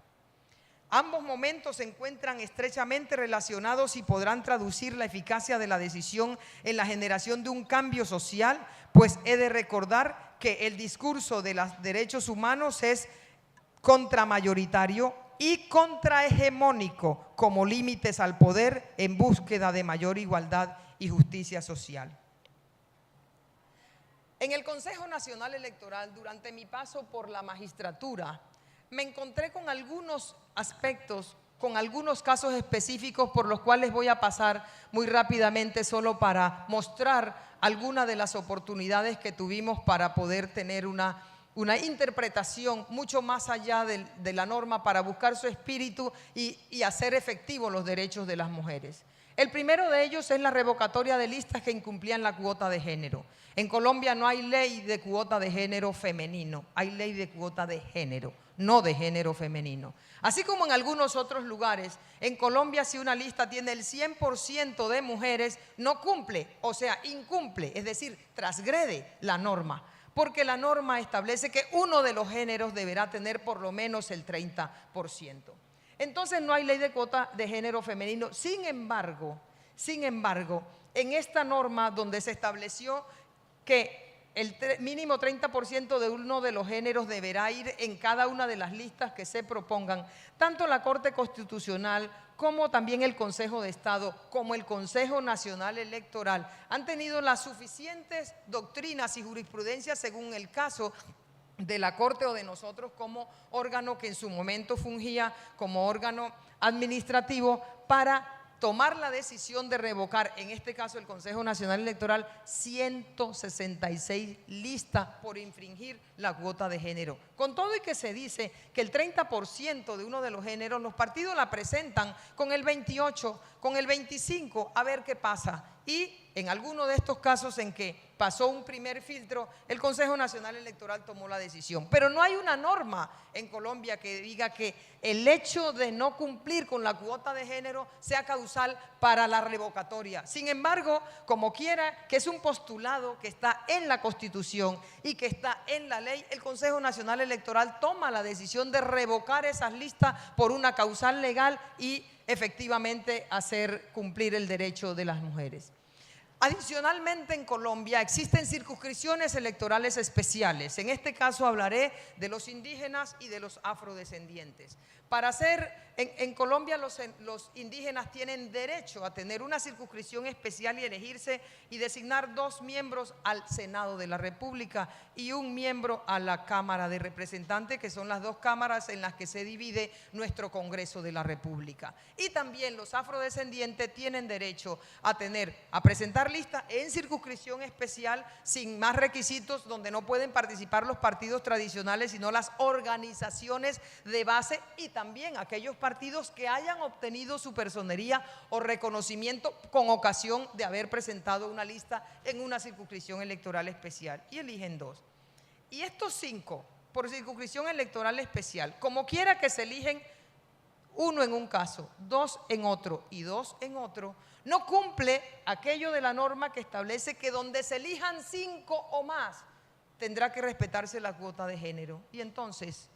Ambos momentos se encuentran estrechamente relacionados y podrán traducir la eficacia de la decisión en la generación de un cambio social, pues he de recordar que el discurso de los derechos humanos es contramayoritario y contrahegemónico como límites al poder en búsqueda de mayor igualdad y justicia social. En el Consejo Nacional Electoral, durante mi paso por la magistratura, me encontré con algunos aspectos, con algunos casos específicos por los cuales voy a pasar muy rápidamente solo para mostrar algunas de las oportunidades que tuvimos para poder tener una interpretación mucho más allá de la norma para buscar su espíritu y hacer efectivos los derechos de las mujeres. El primero de ellos es la revocatoria de listas que incumplían la cuota de género. En Colombia no hay ley de cuota de género femenino, hay ley de cuota de género, no de género femenino. Así como en algunos otros lugares, en Colombia si una lista tiene el 100% de mujeres, no cumple, o sea, incumple, es decir, transgrede la norma, porque la norma establece que uno de los géneros deberá tener por lo menos el 30%. Entonces no hay ley de cuota de género femenino. Sin embargo, en esta norma donde se estableció que el mínimo 30% de uno de los géneros deberá ir en cada una de las listas que se propongan, tanto la Corte Constitucional como también el Consejo de Estado, como el Consejo Nacional Electoral, han tenido las suficientes doctrinas y jurisprudencias según el caso de la Corte o de nosotros como órgano que en su momento fungía como órgano administrativo para tomar la decisión de revocar, en este caso el Consejo Nacional Electoral, 166 listas por infringir la cuota de género. Con todo y que se dice que el 30% de uno de los géneros, los partidos la presentan con el 28, con el 25, a ver qué pasa. Y en alguno de estos casos en que pasó un primer filtro, el Consejo Nacional Electoral tomó la decisión. Pero no hay una norma en Colombia que diga que el hecho de no cumplir con la cuota de género sea causal para la revocatoria. Sin embargo, como quiera, que es un postulado que está en la Constitución y que está en la ley, el Consejo Nacional Electoral toma la decisión de revocar esas listas por una causal legal y efectivamente hacer cumplir el derecho de las mujeres. Adicionalmente, en Colombia existen circunscripciones electorales especiales. En este caso hablaré de los indígenas y de los afrodescendientes. En Colombia los indígenas tienen derecho a tener una circunscripción especial y elegirse y designar 2 miembros al Senado de la República y 1 miembro a la Cámara de Representantes, que son las 2 cámaras en las que se divide nuestro Congreso de la República. Y también los afrodescendientes tienen derecho a presentar lista en circunscripción especial sin más requisitos, donde no pueden participar los partidos tradicionales, sino las organizaciones de base y también aquellos partidos que hayan obtenido su personería o reconocimiento con ocasión de haber presentado una lista en una circunscripción electoral especial, y eligen 2. Y estos 5 por circunscripción electoral especial, como quiera que se eligen, 1 en un caso, 2 en otro y 2 en otro, no cumple aquello de la norma que establece que donde se elijan 5 o más tendrá que respetarse la cuota de género. Y entonces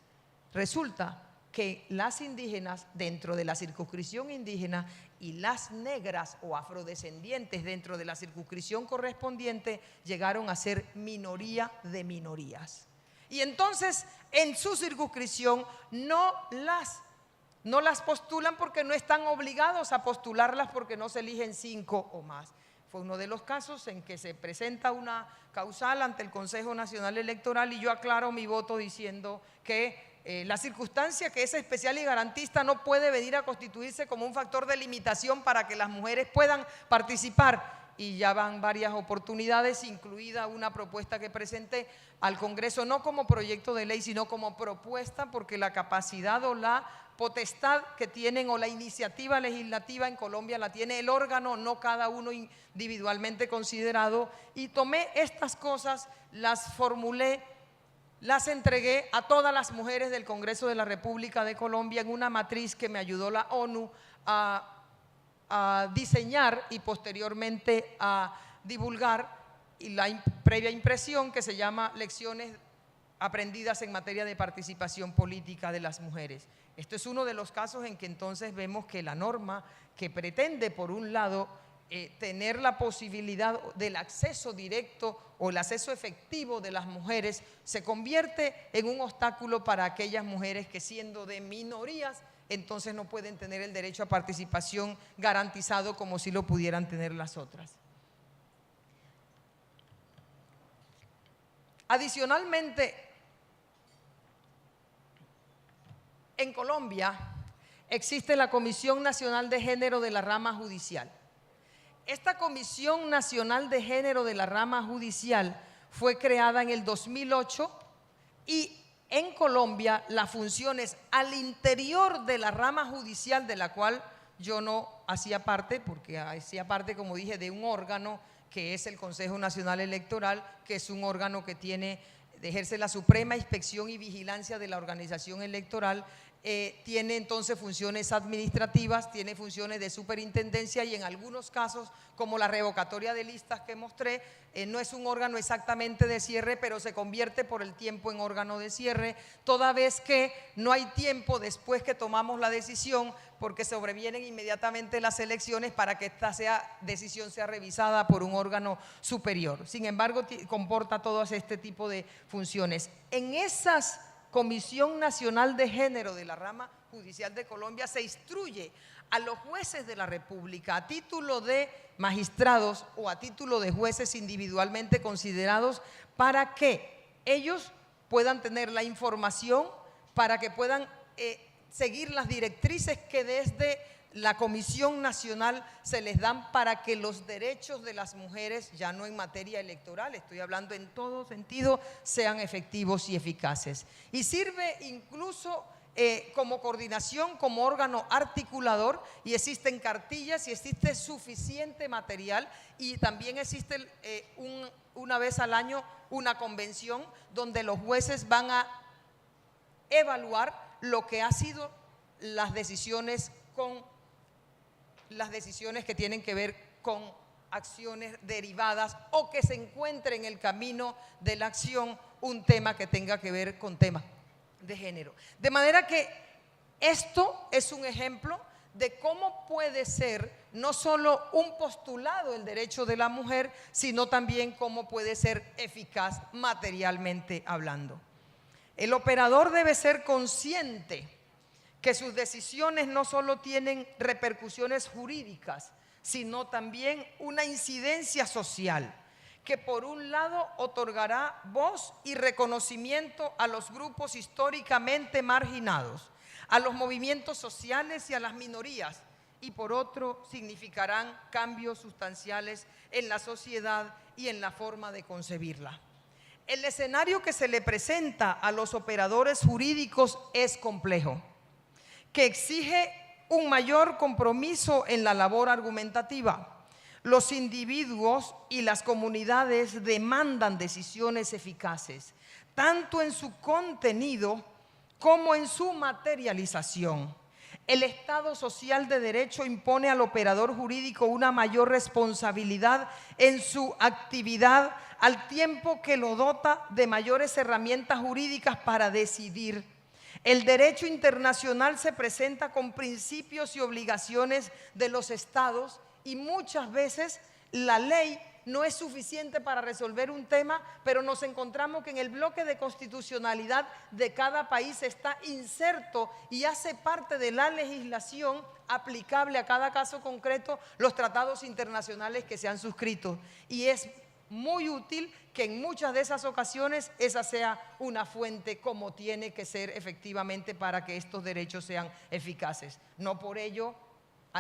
resulta que las indígenas dentro de la circunscripción indígena y las negras o afrodescendientes dentro de la circunscripción correspondiente llegaron a ser minoría de minorías. Y entonces en su circunscripción no las postulan porque no están obligados a postularlas porque no se eligen 5 o más. Fue uno de los casos en que se presenta una causal ante el Consejo Nacional Electoral y yo aclaro mi voto diciendo que la circunstancia que es especial y garantista no puede venir a constituirse como un factor de limitación para que las mujeres puedan participar y ya van varias oportunidades, incluida una propuesta que presenté al Congreso, no como proyecto de ley, sino como propuesta, porque la capacidad o la potestad que tienen o la iniciativa legislativa en Colombia la tiene el órgano, no cada uno individualmente considerado. Y tomé estas cosas, las formulé, las entregué a todas las mujeres del Congreso de la República de Colombia en una matriz que me ayudó la ONU a diseñar y posteriormente a divulgar, y la previa impresión, que se llama Lecciones aprendidas en materia de participación política de las mujeres. Esto es uno de los casos en que entonces vemos que la norma, que pretende por un lado tener la posibilidad del acceso directo o el acceso efectivo de las mujeres, se convierte en un obstáculo para aquellas mujeres que, siendo de minorías, entonces no pueden tener el derecho a participación garantizado como si lo pudieran tener las otras. Adicionalmente, en Colombia existe la Comisión Nacional de Género de la Rama Judicial. Esta Comisión Nacional de Género de la Rama Judicial fue creada en el 2008 y en Colombia las funciones al interior de la rama judicial, de la cual yo no hacía parte, porque hacía parte, como dije, de un órgano que es el Consejo Nacional Electoral, que es un órgano que ejerce la suprema inspección y vigilancia de la organización electoral. Tiene entonces funciones administrativas, tiene funciones de superintendencia y en algunos casos, como la revocatoria de listas que mostré, no es un órgano exactamente de cierre, pero se convierte por el tiempo en órgano de cierre, toda vez que no hay tiempo después que tomamos la decisión, porque sobrevienen inmediatamente las elecciones para que esta decisión sea revisada por un órgano superior. Sin embargo, comporta todo este tipo de funciones. En esas Comisión Nacional de Género de la Rama Judicial de Colombia se instruye a los jueces de la República a título de magistrados o a título de jueces individualmente considerados, para que ellos puedan tener la información, para que puedan seguir las directrices que desde la Comisión Nacional se les dan para que los derechos de las mujeres, ya no en materia electoral, estoy hablando en todo sentido, sean efectivos y eficaces. Y sirve incluso como coordinación, como órgano articulador, y existen cartillas y existe suficiente material, y también existe una vez al año una convención donde los jueces van a evaluar lo que ha sido las decisiones que tienen que ver con acciones derivadas o que se encuentre en el camino de la acción un tema que tenga que ver con temas de género. De manera que esto es un ejemplo de cómo puede ser no solo un postulado el derecho de la mujer, sino también cómo puede ser eficaz materialmente hablando. El operador debe ser consciente que sus decisiones no solo tienen repercusiones jurídicas, sino también una incidencia social, que por un lado otorgará voz y reconocimiento a los grupos históricamente marginados, a los movimientos sociales y a las minorías, y por otro significarán cambios sustanciales en la sociedad y en la forma de concebirla. El escenario que se le presenta a los operadores jurídicos es complejo, que exige un mayor compromiso en la labor argumentativa. Los individuos y las comunidades demandan decisiones eficaces, tanto en su contenido como en su materialización. El Estado social de derecho impone al operador jurídico una mayor responsabilidad en su actividad, al tiempo que lo dota de mayores herramientas jurídicas para decidir. El derecho internacional se presenta con principios y obligaciones de los estados, y muchas veces la ley no es suficiente para resolver un tema, pero nos encontramos que en el bloque de constitucionalidad de cada país está inserto y hace parte de la legislación aplicable a cada caso concreto los tratados internacionales que se han suscrito, y es muy útil que en muchas de esas ocasiones esa sea una fuente, como tiene que ser efectivamente para que estos derechos sean eficaces. No por ello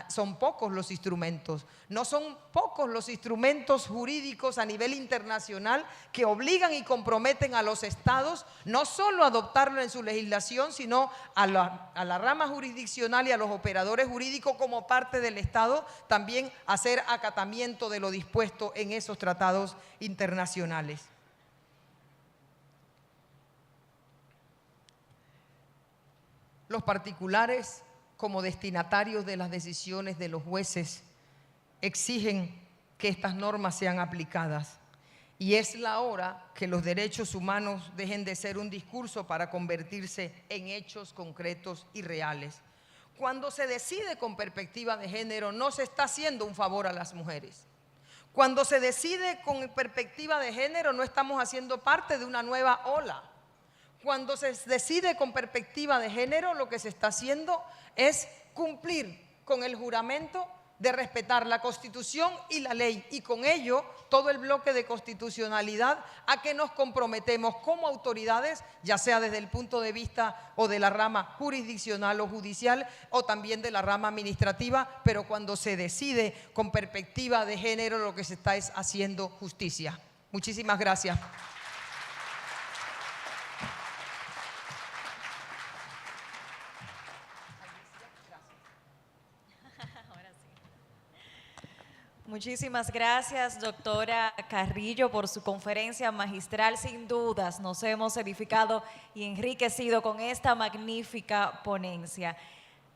son pocos los instrumentos, no son pocos los instrumentos jurídicos a nivel internacional que obligan y comprometen a los estados no solo a adoptarlo en su legislación, sino a la rama jurisdiccional y a los operadores jurídicos como parte del estado también hacer acatamiento de lo dispuesto en esos tratados internacionales. Los particulares, como destinatarios de las decisiones de los jueces, exigen que estas normas sean aplicadas. Y es la hora que los derechos humanos dejen de ser un discurso para convertirse en hechos concretos y reales. Cuando se decide con perspectiva de género, no se está haciendo un favor a las mujeres. Cuando se decide con perspectiva de género, no estamos haciendo parte de una nueva ola. Cuando se decide con perspectiva de género, lo que se está haciendo es cumplir con el juramento de respetar la Constitución y la ley, y con ello todo el bloque de constitucionalidad a que nos comprometemos como autoridades, ya sea desde el punto de vista o de la rama jurisdiccional o judicial o también de la rama administrativa, pero cuando se decide con perspectiva de género, lo que se está es haciendo justicia. Muchísimas gracias. Muchísimas gracias, doctora Carrillo, por su conferencia magistral. Sin dudas nos hemos edificado y enriquecido con esta magnífica ponencia.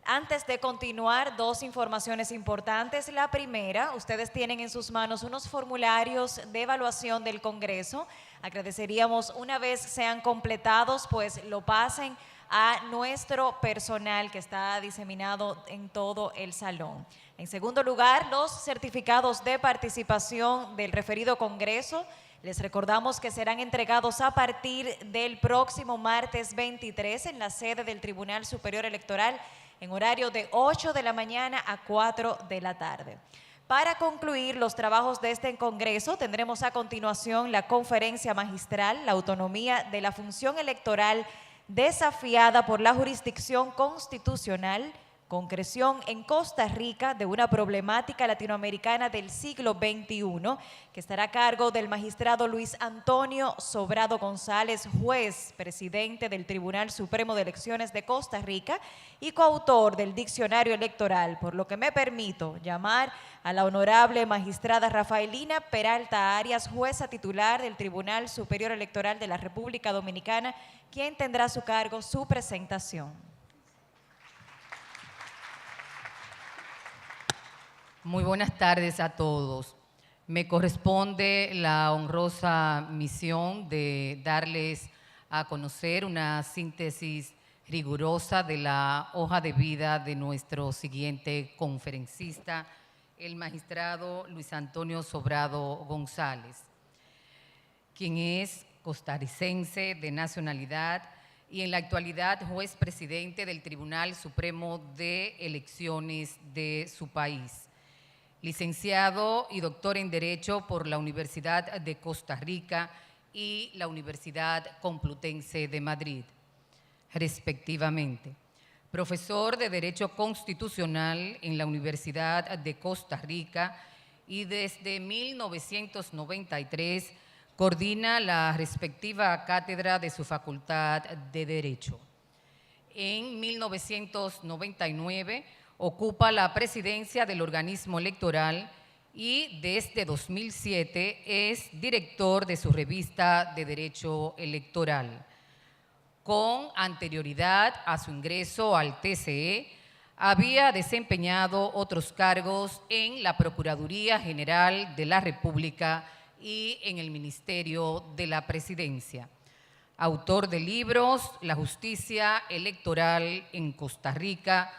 Antes de continuar, dos informaciones importantes. La primera, ustedes tienen en sus manos unos formularios de evaluación del Congreso. Agradeceríamos, una vez sean completados, pues lo pasen a nuestro personal que está diseminado en todo el salón. En segundo lugar, los certificados de participación del referido Congreso. Les recordamos que serán entregados a partir del próximo martes 23 en la sede del Tribunal Superior Electoral en horario de 8 de la mañana a 4 de la tarde. Para concluir los trabajos de este Congreso, tendremos a continuación la conferencia magistral, la autonomía de la función electoral desafiada por la jurisdicción constitucional, concreción en Costa Rica de una problemática latinoamericana del siglo XXI, que estará a cargo del magistrado Luis Antonio Sobrado González, juez presidente del Tribunal Supremo de Elecciones de Costa Rica y coautor del diccionario electoral, por lo que me permito llamar a la honorable magistrada Rafaelina Peralta Arias, jueza titular del Tribunal Superior Electoral de la República Dominicana, quien tendrá a su cargo su presentación. Muy buenas tardes a todos. Me corresponde la honrosa misión de darles a conocer una síntesis rigurosa de la hoja de vida de nuestro siguiente conferencista, el magistrado Luis Antonio Sobrado González, quien es costarricense de nacionalidad y en la actualidad juez presidente del Tribunal Supremo de Elecciones de su país. Licenciado y doctor en Derecho por la Universidad de Costa Rica y la Universidad Complutense de Madrid, respectivamente. Profesor de Derecho Constitucional en la Universidad de Costa Rica y desde 1993 coordina la respectiva cátedra de su Facultad de Derecho. En 1999 ocupa la presidencia del organismo electoral y desde 2007 es director de su revista de Derecho Electoral. Con anterioridad a su ingreso al TCE, había desempeñado otros cargos en la Procuraduría General de la República y en el Ministerio de la Presidencia. Autor de libros La justicia electoral en Costa Rica,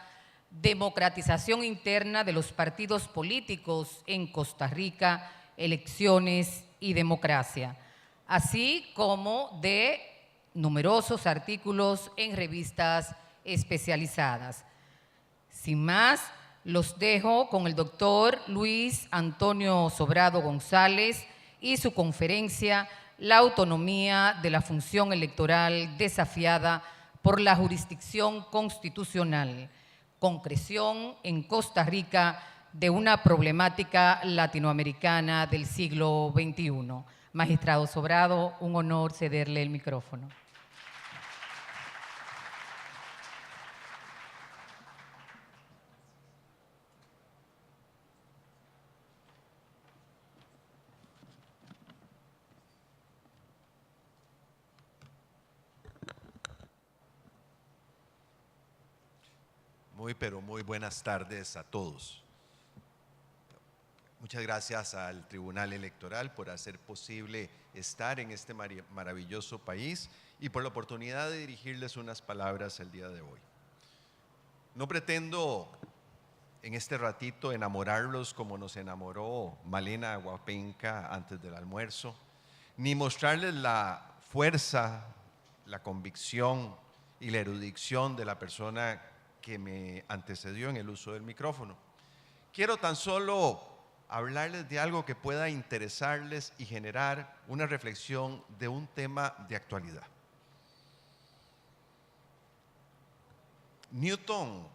Democratización interna de los partidos políticos en Costa Rica, elecciones y democracia, así como de numerosos artículos en revistas especializadas. Sin más, los dejo con el doctor Luis Antonio Sobrado González y su conferencia La autonomía de la función electoral desafiada por la jurisdicción constitucional, concreción en Costa Rica de una problemática latinoamericana del siglo XXI. Magistrado Sobrado, un honor cederle el micrófono. Pero muy buenas tardes a todos. Muchas gracias al Tribunal Electoral por hacer posible estar en este maravilloso país y por la oportunidad de dirigirles unas palabras el día de hoy. No pretendo en este ratito enamorarlos como nos enamoró Malena Aguapenca antes del almuerzo, ni mostrarles la fuerza, la convicción y la erudición de la persona que me antecedió en el uso del micrófono. Quiero tan solo hablarles de algo que pueda interesarles y generar una reflexión de un tema de actualidad. Newton,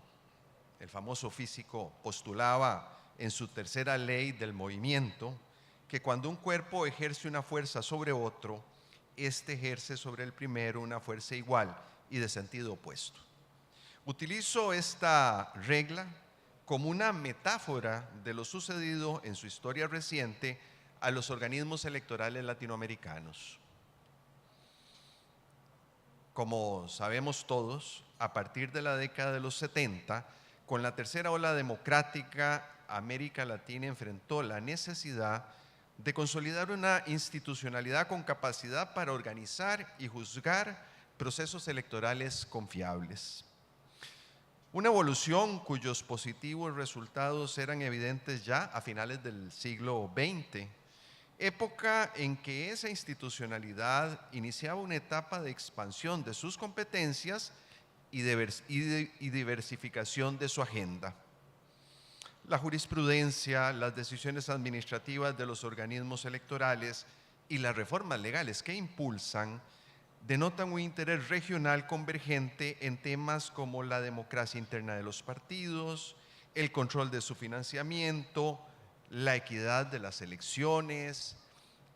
el famoso físico, postulaba en su tercera ley del movimiento que cuando un cuerpo ejerce una fuerza sobre otro, éste ejerce sobre el primero una fuerza igual y de sentido opuesto. Utilizo esta regla como una metáfora de lo sucedido en su historia reciente a los organismos electorales latinoamericanos. Como sabemos todos, a partir de la década de los 70, con la tercera ola democrática, América Latina enfrentó la necesidad de consolidar una institucionalidad con capacidad para organizar y juzgar procesos electorales confiables. Una evolución cuyos positivos resultados eran evidentes ya a finales del siglo XX, época en que esa institucionalidad iniciaba una etapa de expansión de sus competencias y diversificación de su agenda. La jurisprudencia, las decisiones administrativas de los organismos electorales y las reformas legales que impulsan denotan un interés regional convergente en temas como la democracia interna de los partidos, el control de su financiamiento, la equidad de las elecciones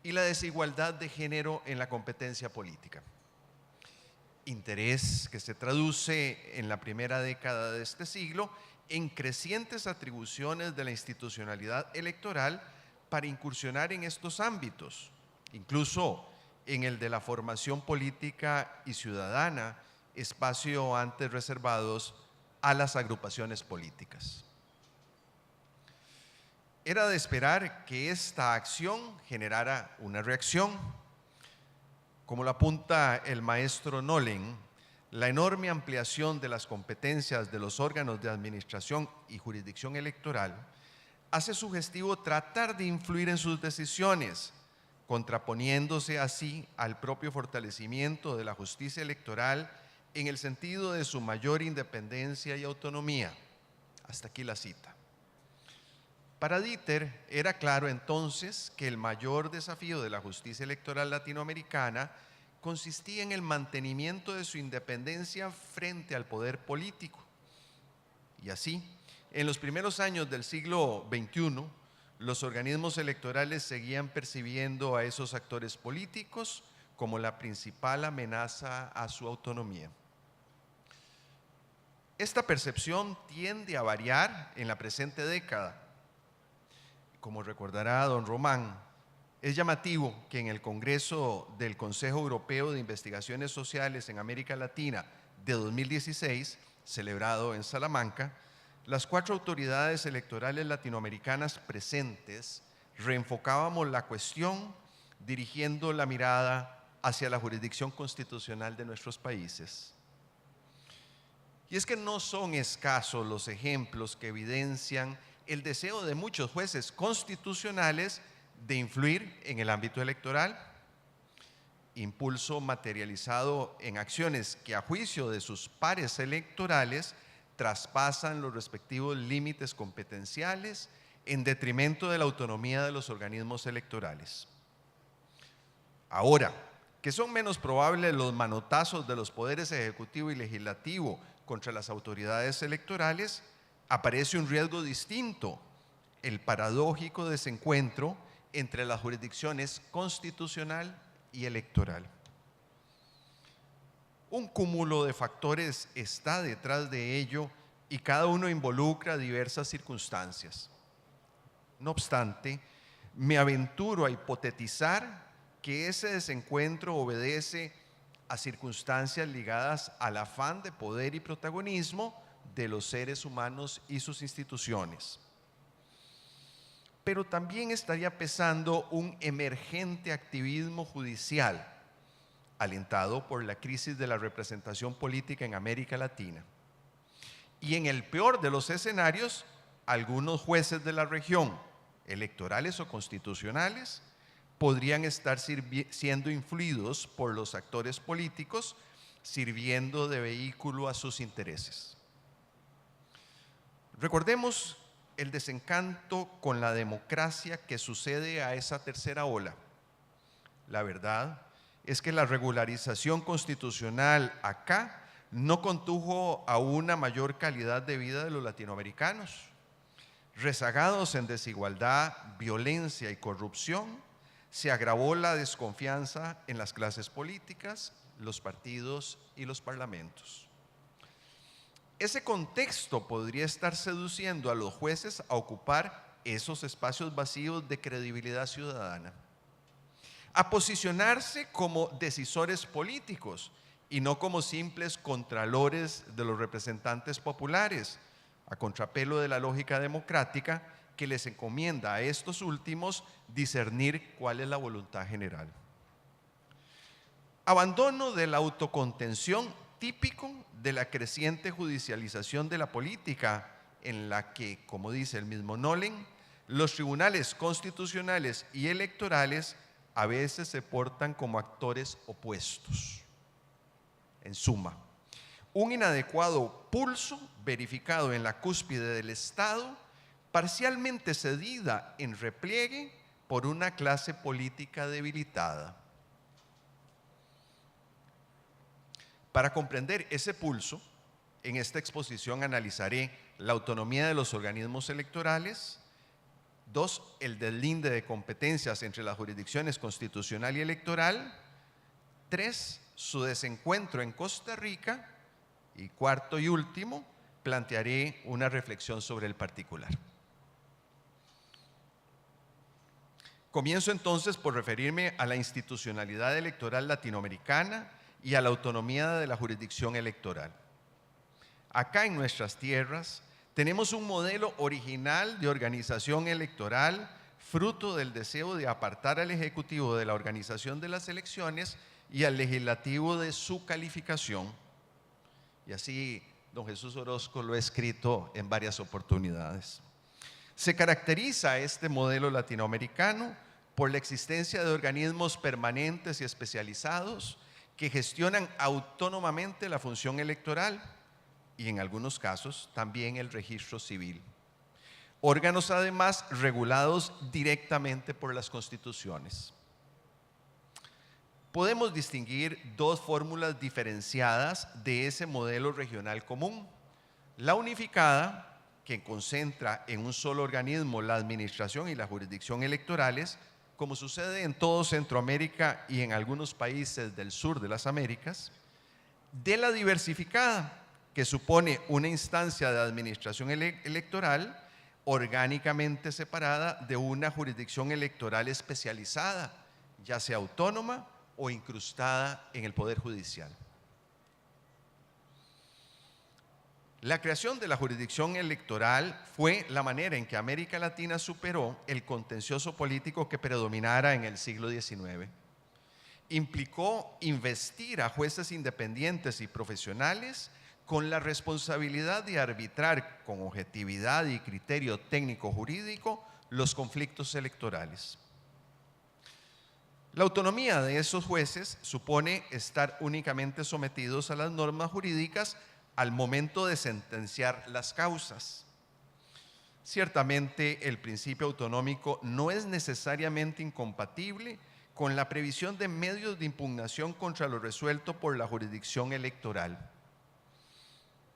y la desigualdad de género en la competencia política. Interés que se traduce en la primera década de este siglo en crecientes atribuciones de la institucionalidad electoral para incursionar en estos ámbitos, incluso en el de la formación política y ciudadana, espacio antes reservados a las agrupaciones políticas. Era de esperar que esta acción generara una reacción. Como lo apunta el maestro Nolen, la enorme ampliación de las competencias de los órganos de administración y jurisdicción electoral hace sugestivo tratar de influir en sus decisiones, contraponiéndose así al propio fortalecimiento de la justicia electoral en el sentido de su mayor independencia y autonomía. Hasta aquí la cita. Para Dieter era claro entonces que el mayor desafío de la justicia electoral latinoamericana consistía en el mantenimiento de su independencia frente al poder político. Y así, en los primeros años del siglo XXI, los organismos electorales seguían percibiendo a esos actores políticos como la principal amenaza a su autonomía. Esta percepción tiende a variar en la presente década. Como recordará don Román, es llamativo que en el Congreso del Consejo Europeo de Investigaciones Sociales en América Latina de 2016, celebrado en Salamanca, las 4 autoridades electorales latinoamericanas presentes reenfocábamos la cuestión dirigiendo la mirada hacia la jurisdicción constitucional de nuestros países. Y es que no son escasos los ejemplos que evidencian el deseo de muchos jueces constitucionales de influir en el ámbito electoral, impulso materializado en acciones que a juicio de sus pares electorales traspasan los respectivos límites competenciales en detrimento de la autonomía de los organismos electorales. Ahora, que son menos probables los manotazos de los poderes ejecutivo y legislativo contra las autoridades electorales, aparece un riesgo distinto, el paradójico desencuentro entre las jurisdicciones constitucional y electoral. Un cúmulo de factores está detrás de ello y cada uno involucra diversas circunstancias. No obstante, me aventuro a hipotetizar que ese desencuentro obedece a circunstancias ligadas al afán de poder y protagonismo de los seres humanos y sus instituciones. Pero también estaría pesando un emergente activismo judicial, alentado por la crisis de la representación política en América Latina. Y en el peor de los escenarios, algunos jueces de la región, electorales o constitucionales, podrían estar siendo influidos por los actores políticos, sirviendo de vehículo a sus intereses. Recordemos el desencanto con la democracia que sucede a esa tercera ola. La verdad es que la regularización constitucional acá no condujo a una mayor calidad de vida de los latinoamericanos. Rezagados en desigualdad, violencia y corrupción, se agravó la desconfianza en las clases políticas, los partidos y los parlamentos. Ese contexto podría estar seduciendo a los jueces a ocupar esos espacios vacíos de credibilidad ciudadana, a posicionarse como decisores políticos y no como simples contralores de los representantes populares, a contrapelo de la lógica democrática que les encomienda a estos últimos discernir cuál es la voluntad general. Abandono de la autocontención típico de la creciente judicialización de la política, en la que, como dice el mismo Nolen, los tribunales constitucionales y electorales a veces se portan como actores opuestos. En suma, un inadecuado pulso verificado en la cúspide del Estado, parcialmente cedida en repliegue por una clase política debilitada. Para comprender ese pulso, en esta exposición analizaré la autonomía de los organismos electorales, 2, el deslinde de competencias entre las jurisdicciones constitucional y electoral, 3, su desencuentro en Costa Rica, y 4 y último, plantearé una reflexión sobre el particular. Comienzo entonces por referirme a la institucionalidad electoral latinoamericana y a la autonomía de la jurisdicción electoral. Acá en nuestras tierras tenemos un modelo original de organización electoral, fruto del deseo de apartar al Ejecutivo de la organización de las elecciones y al Legislativo de su calificación. Y así don Jesús Orozco lo ha escrito en varias oportunidades. Se caracteriza este modelo latinoamericano por la existencia de organismos permanentes y especializados que gestionan autónomamente la función electoral y en algunos casos también el registro civil. Órganos además regulados directamente por las constituciones. Podemos distinguir dos fórmulas diferenciadas de ese modelo regional común. La unificada, que concentra en un solo organismo la administración y la jurisdicción electorales, como sucede en todo Centroamérica y en algunos países del sur de las Américas, de la diversificada, que supone una instancia de administración electoral orgánicamente separada de una jurisdicción electoral especializada, ya sea autónoma o incrustada en el Poder Judicial. La creación de la jurisdicción electoral fue la manera en que América Latina superó el contencioso político que predominara en el siglo XIX. Implicó investir a jueces independientes y profesionales con la responsabilidad de arbitrar con objetividad y criterio técnico jurídico los conflictos electorales. La autonomía de esos jueces supone estar únicamente sometidos a las normas jurídicas al momento de sentenciar las causas. Ciertamente, el principio autonómico no es necesariamente incompatible con la previsión de medios de impugnación contra lo resuelto por la jurisdicción electoral.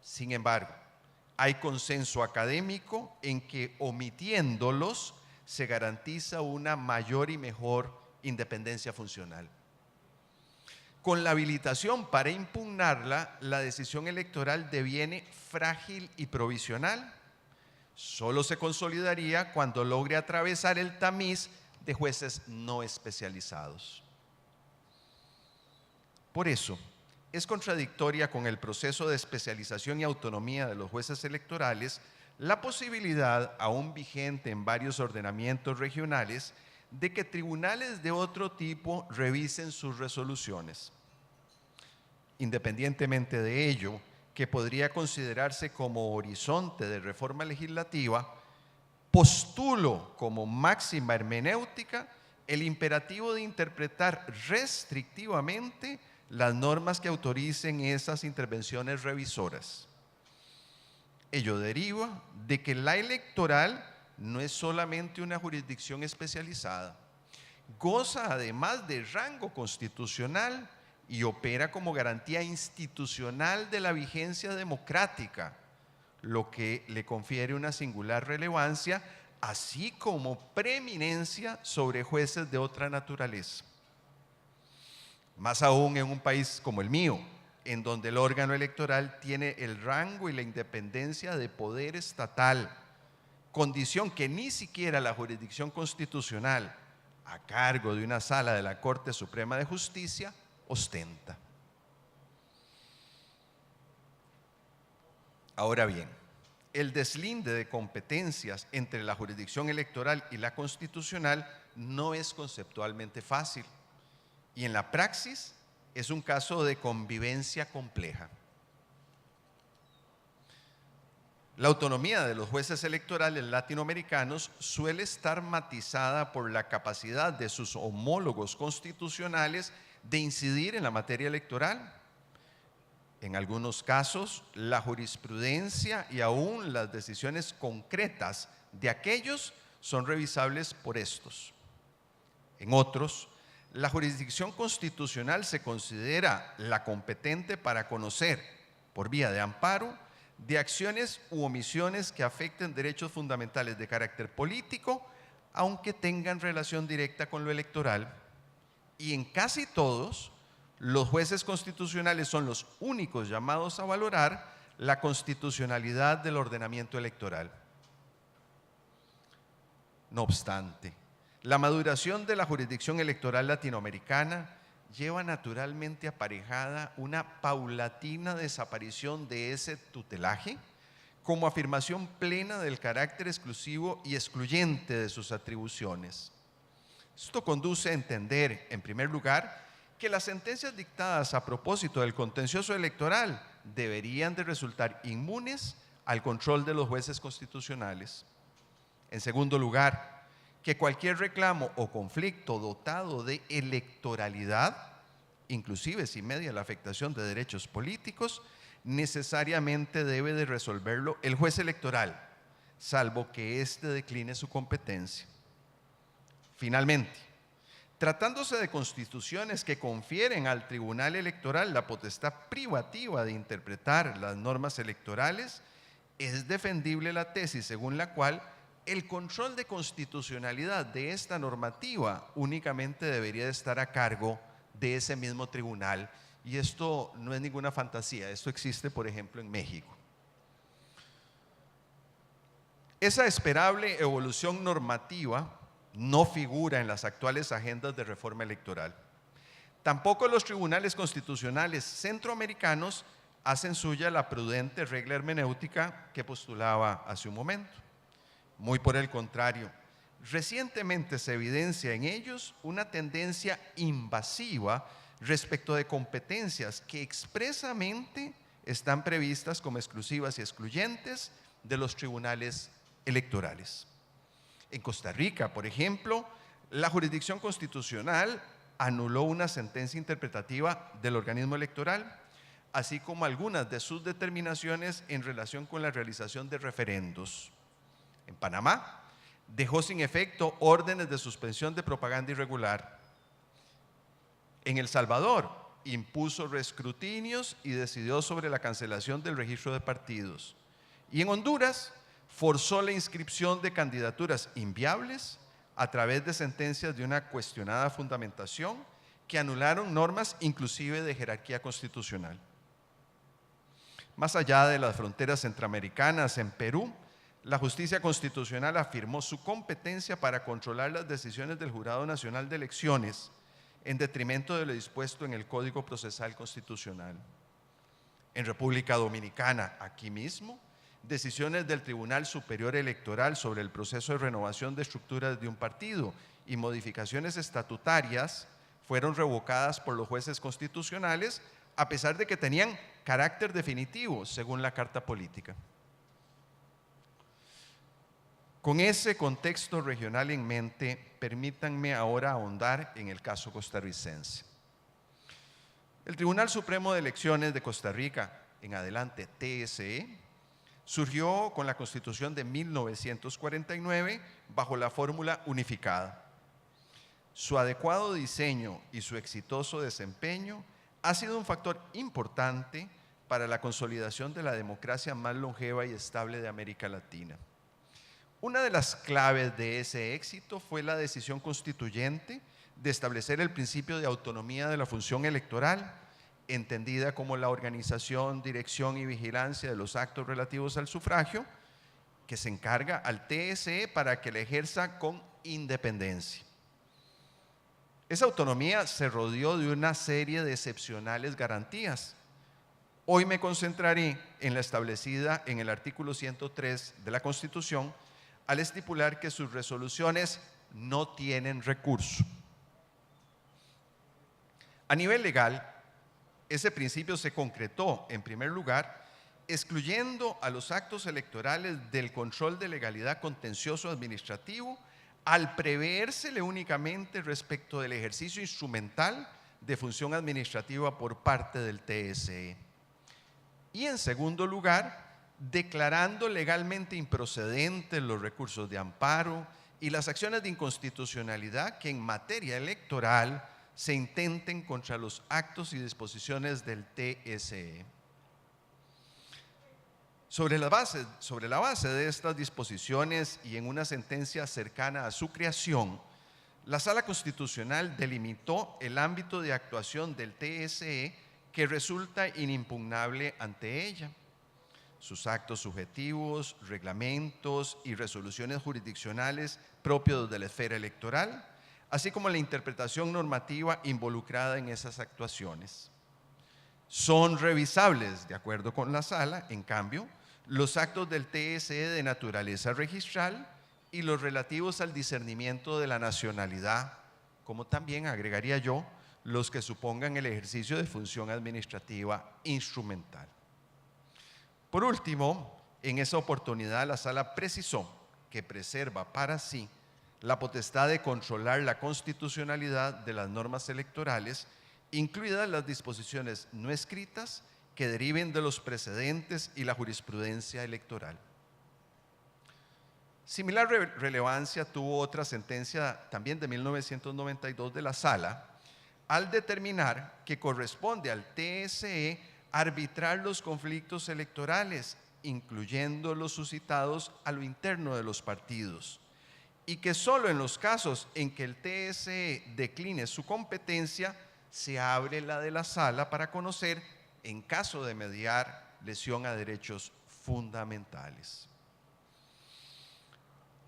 Sin embargo, hay consenso académico en que omitiéndolos se garantiza una mayor y mejor independencia funcional. Con la habilitación para impugnarla, la decisión electoral deviene frágil y provisional. Solo se consolidaría cuando logre atravesar el tamiz de jueces no especializados. Por eso, es contradictoria con el proceso de especialización y autonomía de los jueces electorales la posibilidad, aún vigente en varios ordenamientos regionales, de que tribunales de otro tipo revisen sus resoluciones. Independientemente de ello, que podría considerarse como horizonte de reforma legislativa, postulo como máxima hermenéutica el imperativo de interpretar restrictivamente las normas que autoricen esas intervenciones revisoras. Ello deriva de que la electoral no es solamente una jurisdicción especializada, goza además de rango constitucional y opera como garantía institucional de la vigencia democrática, lo que le confiere una singular relevancia, así como preeminencia sobre jueces de otra naturaleza. Más aún en un país como el mío, en donde el órgano electoral tiene el rango y la independencia de poder estatal, condición que ni siquiera la jurisdicción constitucional, a cargo de una sala de la Corte Suprema de Justicia, ostenta. Ahora bien, el deslinde de competencias entre la jurisdicción electoral y la constitucional no es conceptualmente fácil y en la praxis es un caso de convivencia compleja. La autonomía de los jueces electorales latinoamericanos suele estar matizada por la capacidad de sus homólogos constitucionales de incidir en la materia electoral. En algunos casos, la jurisprudencia y aún las decisiones concretas de aquellos son revisables por estos. En otros, la jurisdicción constitucional se considera la competente para conocer, por vía de amparo, de acciones u omisiones que afecten derechos fundamentales de carácter político, aunque tengan relación directa con lo electoral. Y en casi todos, los jueces constitucionales son los únicos llamados a valorar la constitucionalidad del ordenamiento electoral. No obstante, la maduración de la jurisdicción electoral latinoamericana lleva naturalmente aparejada una paulatina desaparición de ese tutelaje como afirmación plena del carácter exclusivo y excluyente de sus atribuciones. Esto conduce a entender, en primer lugar, que las sentencias dictadas a propósito del contencioso electoral deberían de resultar inmunes al control de los jueces constitucionales. En segundo lugar, que cualquier reclamo o conflicto dotado de electoralidad, inclusive si media la afectación de derechos políticos, necesariamente debe de resolverlo el juez electoral, salvo que éste decline su competencia. Finalmente, tratándose de constituciones que confieren al Tribunal Electoral la potestad privativa de interpretar las normas electorales, es defendible la tesis según la cual el control de constitucionalidad de esta normativa únicamente debería de estar a cargo de ese mismo tribunal. Y esto no es ninguna fantasía, esto existe, por ejemplo, en México. Esa esperable evolución normativa no figura en las actuales agendas de reforma electoral. Tampoco los tribunales constitucionales centroamericanos hacen suya la prudente regla hermenéutica que postulaba hace un momento. Muy por el contrario, recientemente se evidencia en ellos una tendencia invasiva respecto de competencias que expresamente están previstas como exclusivas y excluyentes de los tribunales electorales. En Costa Rica, por ejemplo, la jurisdicción constitucional anuló una sentencia interpretativa del organismo electoral, así como algunas de sus determinaciones en relación con la realización de referendos. En Panamá, dejó sin efecto órdenes de suspensión de propaganda irregular. En El Salvador, impuso reescrutinios y decidió sobre la cancelación del registro de partidos. Y en Honduras forzó la inscripción de candidaturas inviables a través de sentencias de una cuestionada fundamentación que anularon normas inclusive de jerarquía constitucional. Más allá de las fronteras centroamericanas, en Perú, la justicia constitucional afirmó su competencia para controlar las decisiones del Jurado Nacional de Elecciones en detrimento de lo dispuesto en el Código Procesal Constitucional. En República Dominicana, aquí mismo, decisiones del Tribunal Superior Electoral sobre el proceso de renovación de estructuras de un partido y modificaciones estatutarias fueron revocadas por los jueces constitucionales a pesar de que tenían carácter definitivo según la Carta Política. Con ese contexto regional en mente, permítanme ahora ahondar en el caso costarricense. El Tribunal Supremo de Elecciones de Costa Rica, en adelante TSE, surgió con la Constitución de 1949 bajo la fórmula unificada. Su adecuado diseño y su exitoso desempeño ha sido un factor importante para la consolidación de la democracia más longeva y estable de América Latina. Una de las claves de ese éxito fue la decisión constituyente de establecer el principio de autonomía de la función electoral, entendida como la organización, dirección y vigilancia de los actos relativos al sufragio, que se encarga al TSE para que la ejerza con independencia. Esa autonomía se rodeó de una serie de excepcionales garantías. Hoy me concentraré en la establecida en el artículo 103 de la Constitución, al estipular que sus resoluciones no tienen recurso. A nivel legal, ese principio se concretó, en primer lugar, excluyendo a los actos electorales del control de legalidad contencioso administrativo al prevérsele únicamente respecto del ejercicio instrumental de función administrativa por parte del TSE. Y en segundo lugar, declarando legalmente improcedentes los recursos de amparo y las acciones de inconstitucionalidad que en materia electoral se intenten contra los actos y disposiciones del TSE. Sobre la base de estas disposiciones y en una sentencia cercana a su creación, la Sala Constitucional delimitó el ámbito de actuación del TSE que resulta inimpugnable ante ella. Sus actos subjetivos, reglamentos y resoluciones jurisdiccionales propios de la esfera electoral, así como la interpretación normativa involucrada en esas actuaciones. Son revisables, de acuerdo con la Sala, en cambio, los actos del TSE de naturaleza registral y los relativos al discernimiento de la nacionalidad, como también agregaría yo, los que supongan el ejercicio de función administrativa instrumental. Por último, en esa oportunidad la Sala precisó que preserva para sí la potestad de controlar la constitucionalidad de las normas electorales, incluidas las disposiciones no escritas que deriven de los precedentes y la jurisprudencia electoral. Similar relevancia tuvo otra sentencia también de 1992 de la Sala, al determinar que corresponde al TSE arbitrar los conflictos electorales, incluyendo los suscitados a lo interno de los partidos, y que solo en los casos en que el TSE decline su competencia, se abre la de la Sala para conocer en caso de mediar lesión a derechos fundamentales.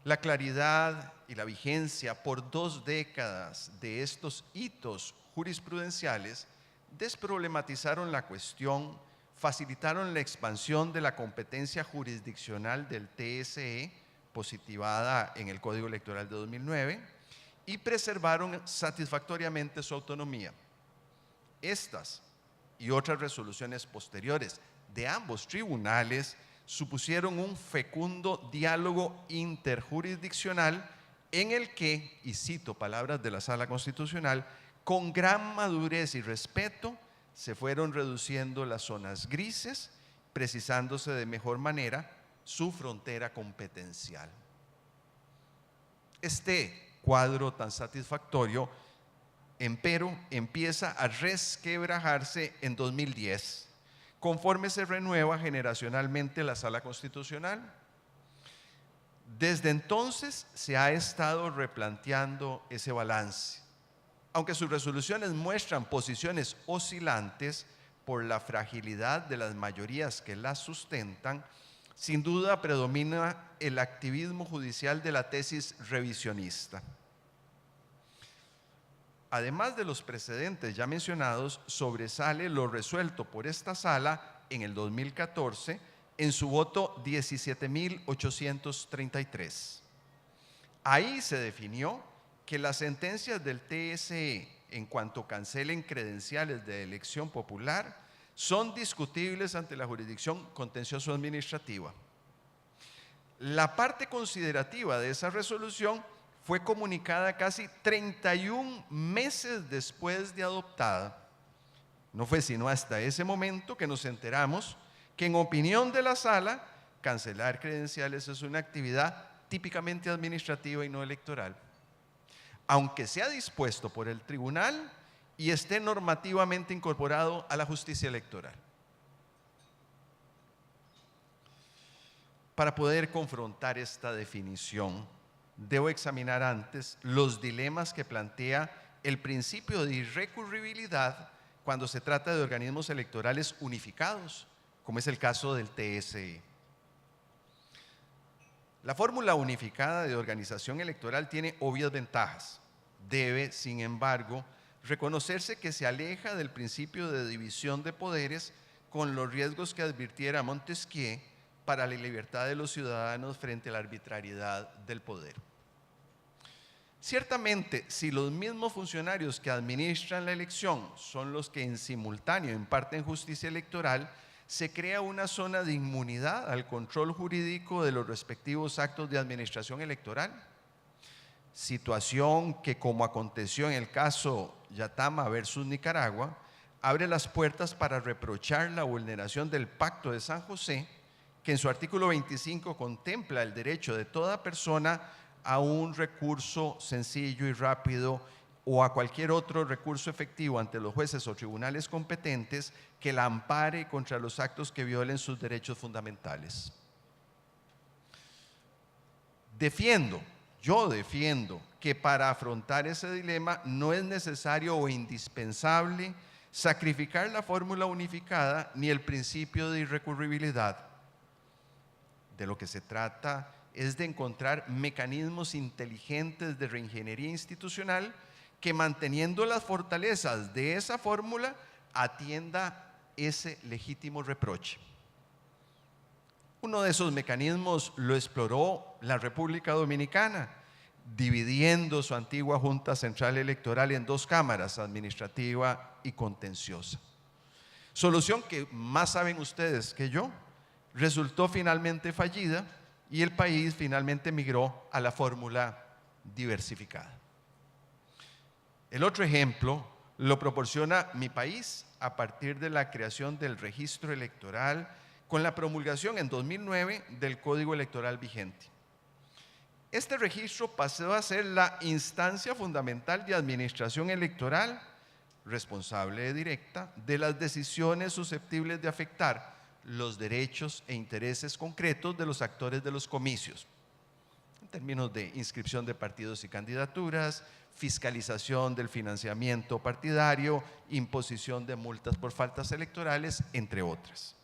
La claridad y la vigencia por 2 décadas de estos hitos jurisprudenciales desproblematizaron la cuestión, facilitaron la expansión de la competencia jurisdiccional del TSE, positivada en el Código Electoral de 2009, y preservaron satisfactoriamente su autonomía. Estas y otras resoluciones posteriores de ambos tribunales supusieron un fecundo diálogo interjurisdiccional en el que, y cito palabras de la Sala Constitucional, con gran madurez y respeto se fueron reduciendo las zonas grises, precisándose de mejor manera su frontera competencial. Este cuadro tan satisfactorio empero, empieza a resquebrajarse en 2010, conforme se renueva generacionalmente la Sala Constitucional. Desde entonces se ha estado replanteando ese balance, aunque sus resoluciones muestran posiciones oscilantes por la fragilidad de las mayorías que las sustentan. Sin duda predomina el activismo judicial de la tesis revisionista. Además de los precedentes ya mencionados, sobresale lo resuelto por esta sala en el 2014 en su voto 17.833. Ahí se definió que las sentencias del TSE en cuanto cancelen credenciales de elección popular son discutibles ante la jurisdicción contencioso-administrativa. La parte considerativa de esa resolución fue comunicada casi 31 meses después de adoptada. No fue sino hasta ese momento que nos enteramos que, en opinión de la Sala, cancelar credenciales es una actividad típicamente administrativa y no electoral, aunque sea dispuesto por el tribunal y esté normativamente incorporado a la justicia electoral. Para poder confrontar esta definición, debo examinar antes los dilemas que plantea el principio de irrecurribilidad cuando se trata de organismos electorales unificados, como es el caso del TSE. La fórmula unificada de organización electoral tiene obvias ventajas. Debe, sin embargo, reconocerse que se aleja del principio de división de poderes, con los riesgos que advirtiera Montesquieu para la libertad de los ciudadanos frente a la arbitrariedad del poder. Ciertamente, si los mismos funcionarios que administran la elección son los que en simultáneo imparten justicia electoral, se crea una zona de inmunidad al control jurídico de los respectivos actos de administración electoral. Situación que, como aconteció en el caso Yatama versus Nicaragua, abre las puertas para reprochar la vulneración del Pacto de San José, que en su artículo 25 contempla el derecho de toda persona a un recurso sencillo y rápido o a cualquier otro recurso efectivo ante los jueces o tribunales competentes que la ampare contra los actos que violen sus derechos fundamentales. Yo defiendo que para afrontar ese dilema no es necesario o indispensable sacrificar la fórmula unificada ni el principio de irrecurribilidad. De lo que se trata es de encontrar mecanismos inteligentes de reingeniería institucional que, manteniendo las fortalezas de esa fórmula, atienda ese legítimo reproche. Uno de esos mecanismos lo exploró la República Dominicana, dividiendo su antigua Junta Central Electoral en dos cámaras, administrativa y contenciosa. Solución que, más saben ustedes que yo, resultó finalmente fallida y el país finalmente migró a la fórmula diversificada. El otro ejemplo lo proporciona mi país a partir de la creación del registro electoral con la promulgación en 2009 del Código Electoral vigente. Este registro pasó a ser la instancia fundamental de administración electoral, responsable directa de las decisiones susceptibles de afectar los derechos e intereses concretos de los actores de los comicios, en términos de inscripción de partidos y candidaturas, fiscalización del financiamiento partidario, imposición de multas por faltas electorales, entre otras.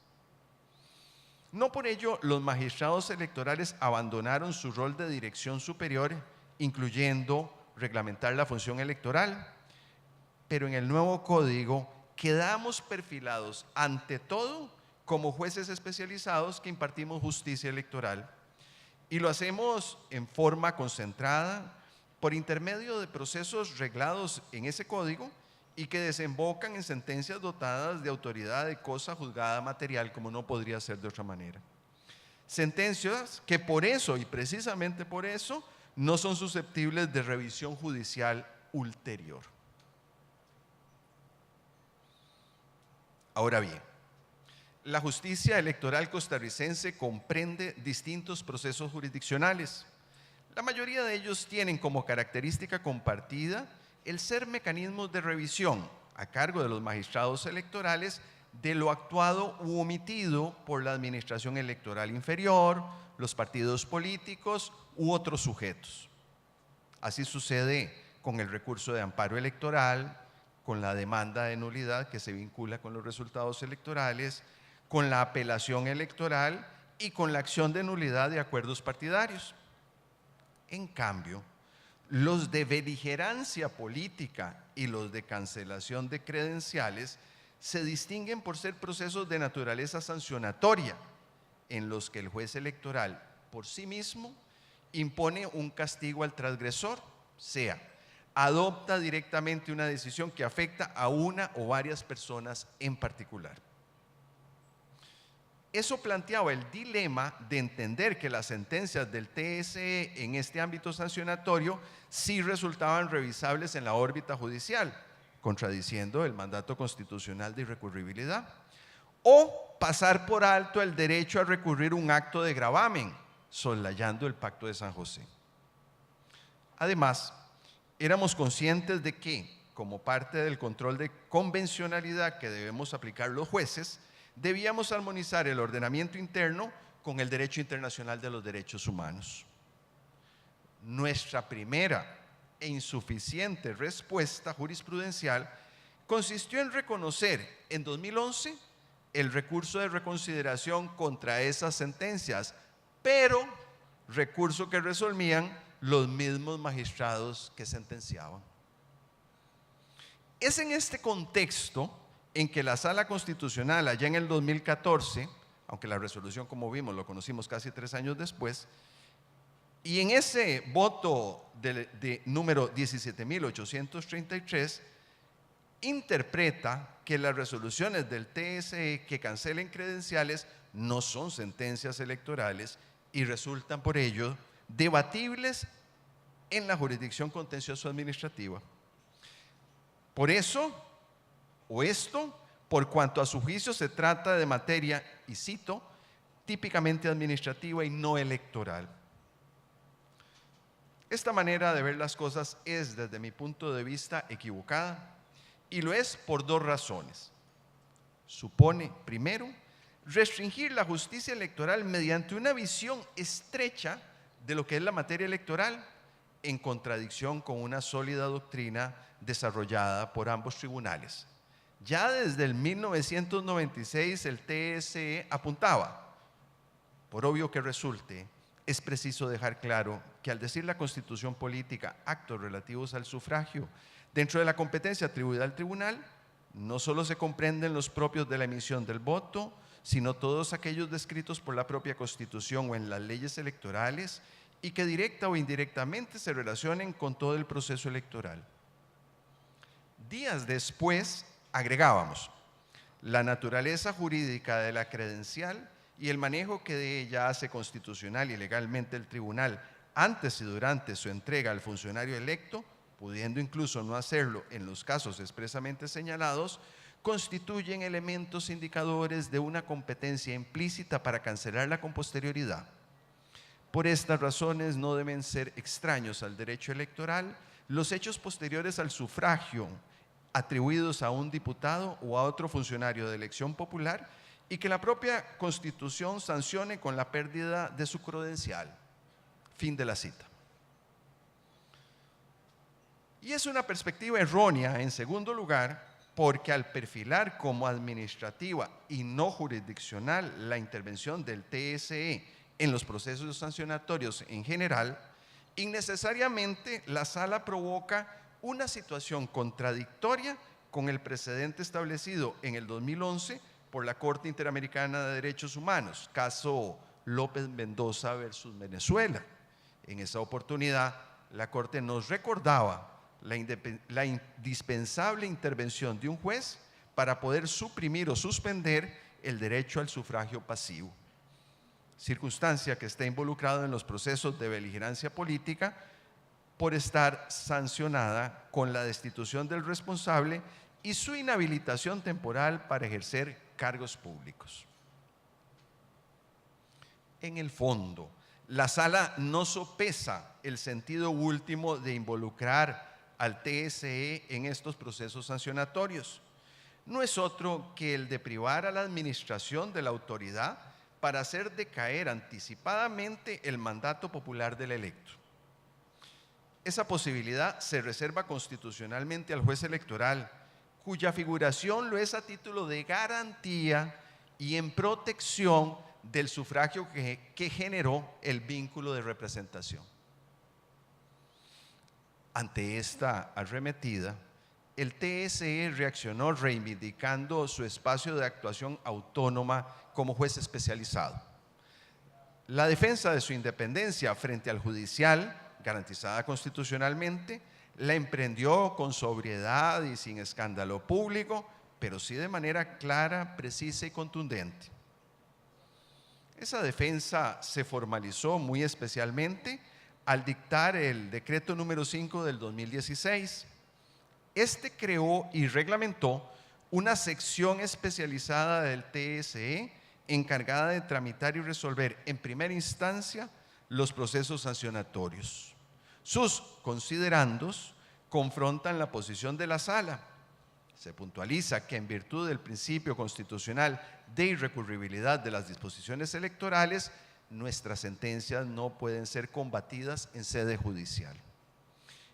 No por ello los magistrados electorales abandonaron su rol de dirección superior, incluyendo reglamentar la función electoral, pero en el nuevo código quedamos perfilados ante todo como jueces especializados que impartimos justicia electoral, y lo hacemos en forma concentrada por intermedio de procesos reglados en ese código y que desembocan en sentencias dotadas de autoridad de cosa juzgada material, como no podría ser de otra manera. Sentencias que por eso, y precisamente por eso, no son susceptibles de revisión judicial ulterior. Ahora bien, la justicia electoral costarricense comprende distintos procesos jurisdiccionales. La mayoría de ellos tienen como característica compartida el ser mecanismos de revisión a cargo de los magistrados electorales de lo actuado u omitido por la administración electoral inferior, los partidos políticos u otros sujetos. Así sucede con el recurso de amparo electoral, con la demanda de nulidad que se vincula con los resultados electorales, con la apelación electoral y con la acción de nulidad de acuerdos partidarios. En cambio, los de beligerancia política y los de cancelación de credenciales se distinguen por ser procesos de naturaleza sancionatoria, en los que el juez electoral por sí mismo impone un castigo al transgresor, sea, adopta directamente una decisión que afecta a una o varias personas en particular. Eso planteaba el dilema de entender que las sentencias del TSE en este ámbito sancionatorio sí resultaban revisables en la órbita judicial, contradiciendo el mandato constitucional de irrecurribilidad, o pasar por alto el derecho a recurrir un acto de gravamen, soslayando el Pacto de San José. Además, éramos conscientes de que, como parte del control de convencionalidad que debemos aplicar los jueces, debíamos armonizar el ordenamiento interno con el derecho internacional de los derechos humanos. Nuestra primera e insuficiente respuesta jurisprudencial consistió en reconocer en 2011 el recurso de reconsideración contra esas sentencias, pero recurso que resolvían los mismos magistrados que sentenciaban. Es en este contexto en que la Sala Constitucional, allá en el 2014, aunque la resolución, como vimos, lo conocimos casi 3 años después, y en ese voto de número 17.833, interpreta que las resoluciones del TSE que cancelen credenciales no son sentencias electorales y resultan por ello debatibles en la jurisdicción contencioso administrativa. Por eso, o esto, por cuanto a su juicio se trata de materia, y cito, típicamente administrativa y no electoral. Esta manera de ver las cosas es, desde mi punto de vista, equivocada, y lo es por 2 razones. Supone, primero, restringir la justicia electoral mediante una visión estrecha de lo que es la materia electoral, en contradicción con una sólida doctrina desarrollada por ambos tribunales. Ya desde el 1996 el TSE apuntaba, por obvio que resulte, es preciso dejar claro que al decir la Constitución política actos relativos al sufragio dentro de la competencia atribuida al tribunal, no solo se comprenden los propios de la emisión del voto, sino todos aquellos descritos por la propia Constitución o en las leyes electorales y que directa o indirectamente se relacionen con todo el proceso electoral. Días después agregábamos la naturaleza jurídica de la credencial y el manejo que de ella hace constitucional y legalmente el tribunal antes y durante su entrega al funcionario electo, pudiendo incluso no hacerlo en los casos expresamente señalados, constituyen elementos indicadores de una competencia implícita para cancelarla con posterioridad. Por estas razones no deben ser extraños al derecho electoral los hechos posteriores al sufragio atribuidos a un diputado o a otro funcionario de elección popular y que la propia Constitución sancione con la pérdida de su credencial. Fin de la cita. Y es una perspectiva errónea, en segundo lugar, porque al perfilar como administrativa y no jurisdiccional la intervención del TSE en los procesos sancionatorios en general, innecesariamente la Sala provoca una situación contradictoria con el precedente establecido en el 2011 por la Corte Interamericana de Derechos Humanos, caso López Mendoza versus Venezuela. En esa oportunidad, la Corte nos recordaba la indispensable intervención de un juez para poder suprimir o suspender el derecho al sufragio pasivo, circunstancia que está involucrada en los procesos de beligerancia política por estar sancionada con la destitución del responsable y su inhabilitación temporal para ejercer cargos públicos. En el fondo, la Sala no sopesa el sentido último de involucrar al TSE en estos procesos sancionatorios. No es otro que el de privar a la administración de la autoridad para hacer decaer anticipadamente el mandato popular del electo. Esa posibilidad se reserva constitucionalmente al juez electoral, cuya figuración lo es a título de garantía y en protección del sufragio que generó el vínculo de representación. Ante esta arremetida, el TSE reaccionó reivindicando su espacio de actuación autónoma como juez especializado. La defensa de su independencia frente al judicial, garantizada constitucionalmente, la emprendió con sobriedad y sin escándalo público, pero sí de manera clara, precisa y contundente. Esa defensa se formalizó muy especialmente al dictar el decreto número 5 del 2016. Este creó y reglamentó una sección especializada del TSE encargada de tramitar y resolver en primera instancia los procesos sancionatorios. Sus considerandos confrontan la posición de la Sala. Se puntualiza que en virtud del principio constitucional de irrecurribilidad de las disposiciones electorales, nuestras sentencias no pueden ser combatidas en sede judicial.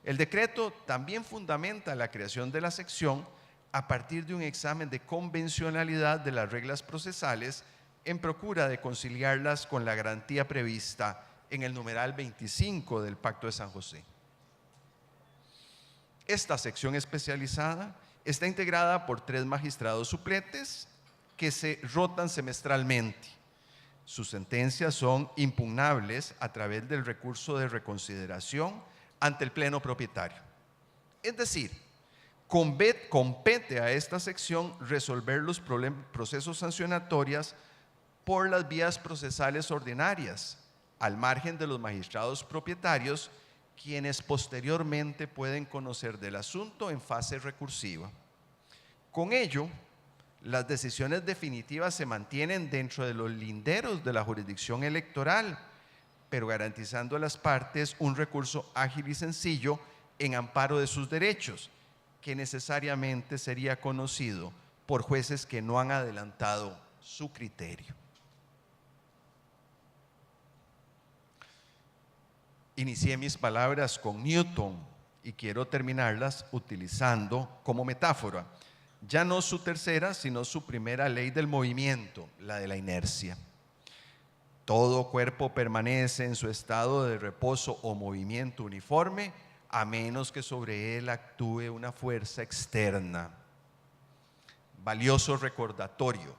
El decreto también fundamenta la creación de la sección a partir de un examen de convencionalidad de las reglas procesales en procura de conciliarlas con la garantía prevista en el numeral 25 del Pacto de San José. Esta sección especializada está integrada por 3 magistrados suplentes que se rotan semestralmente. Sus sentencias son impugnables a través del recurso de reconsideración ante el pleno propietario. Es decir, compete a esta sección resolver los procesos sancionatorios por las vías procesales ordinarias, al margen de los magistrados propietarios, quienes posteriormente pueden conocer del asunto en fase recursiva. Con ello, las decisiones definitivas se mantienen dentro de los linderos de la jurisdicción electoral, pero garantizando a las partes un recurso ágil y sencillo en amparo de sus derechos, que necesariamente sería conocido por jueces que no han adelantado su criterio. Inicié mis palabras con Newton y quiero terminarlas utilizando como metáfora, ya no su tercera, sino su primera ley del movimiento, la de la inercia. Todo cuerpo permanece en su estado de reposo o movimiento uniforme, a menos que sobre él actúe una fuerza externa. Valioso recordatorio: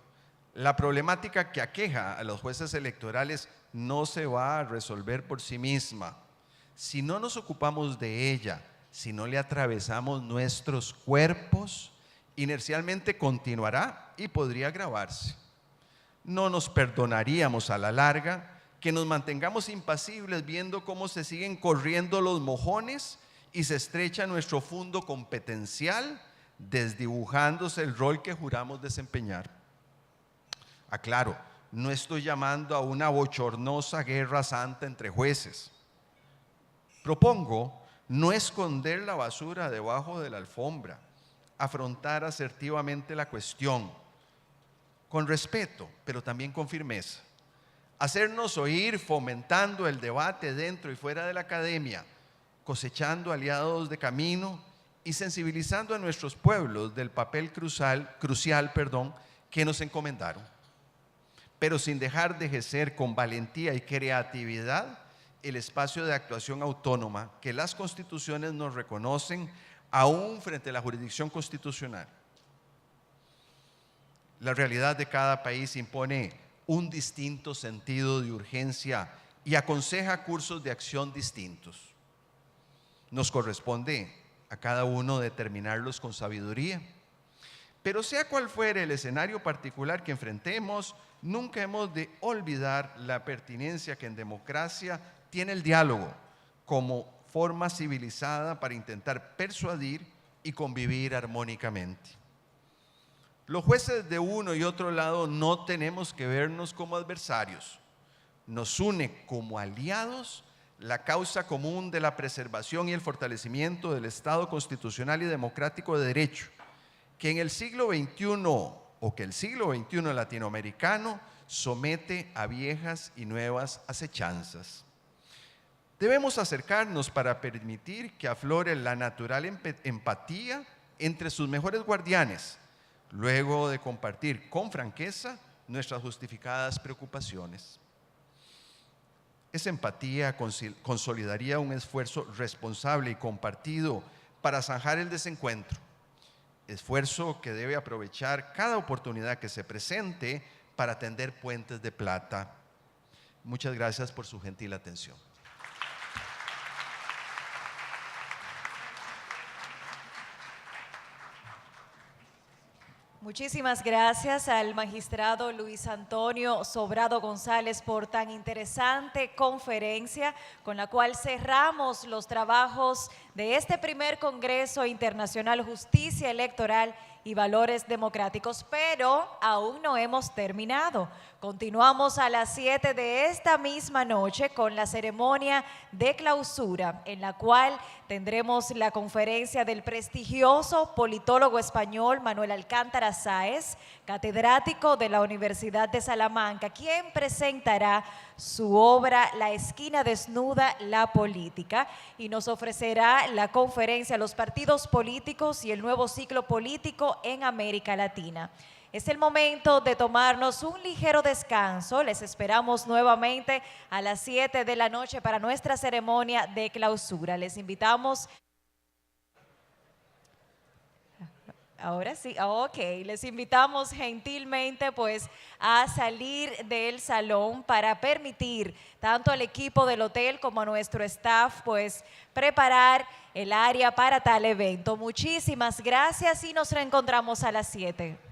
la problemática que aqueja a los jueces electorales no se va a resolver por sí misma. Si no nos ocupamos de ella, si no le atravesamos nuestros cuerpos, inercialmente continuará y podría agravarse. No nos perdonaríamos a la larga que nos mantengamos impasibles viendo cómo se siguen corriendo los mojones y se estrecha nuestro fondo competencial, desdibujándose el rol que juramos desempeñar. Aclaro, no estoy llamando a una bochornosa guerra santa entre jueces. Propongo no esconder la basura debajo de la alfombra, afrontar asertivamente la cuestión, con respeto, pero también con firmeza. Hacernos oír fomentando el debate dentro y fuera de la academia, cosechando aliados de camino y sensibilizando a nuestros pueblos del papel crucial que nos encomendaron. Pero sin dejar de ejercer con valentía y creatividad el espacio de actuación autónoma que las constituciones nos reconocen aún frente a la jurisdicción constitucional. La realidad de cada país impone un distinto sentido de urgencia y aconseja cursos de acción distintos. Nos corresponde a cada uno determinarlos con sabiduría. Pero sea cual fuere el escenario particular que enfrentemos, nunca hemos de olvidar la pertinencia que en democracia tiene el diálogo como forma civilizada para intentar persuadir y convivir armónicamente. Los jueces de uno y otro lado no tenemos que vernos como adversarios. Nos une como aliados la causa común de la preservación y el fortalecimiento del Estado constitucional y democrático de derecho, que en el siglo XXI o que el siglo XXI latinoamericano somete a viejas y nuevas acechanzas. Debemos acercarnos para permitir que aflore la natural empatía entre sus mejores guardianes, luego de compartir con franqueza nuestras justificadas preocupaciones. Esa empatía consolidaría un esfuerzo responsable y compartido para zanjar el desencuentro, esfuerzo que debe aprovechar cada oportunidad que se presente para tender puentes de plata. Muchas gracias por su gentil atención. Muchísimas gracias al magistrado Luis Antonio Sobrado González por tan interesante conferencia con la cual cerramos los trabajos de este primer Congreso Internacional Justicia Electoral y Valores Democráticos, pero aún no hemos terminado. Continuamos a las 7 de esta misma noche con la ceremonia de clausura, en la cual tendremos la conferencia del prestigioso politólogo español Manuel Alcántara Sáez, catedrático de la Universidad de Salamanca, quien presentará su obra La esquina desnuda, la política, y nos ofrecerá la conferencia Los partidos políticos y el nuevo ciclo político en América Latina. Es el momento de tomarnos un ligero descanso. Les esperamos nuevamente a las 7 de la noche para nuestra ceremonia de clausura. Les invitamos. Ahora sí, ok, les invitamos gentilmente pues a salir del salón para permitir tanto al equipo del hotel como a nuestro staff pues preparar el área para tal evento. Muchísimas gracias y nos reencontramos a las 7.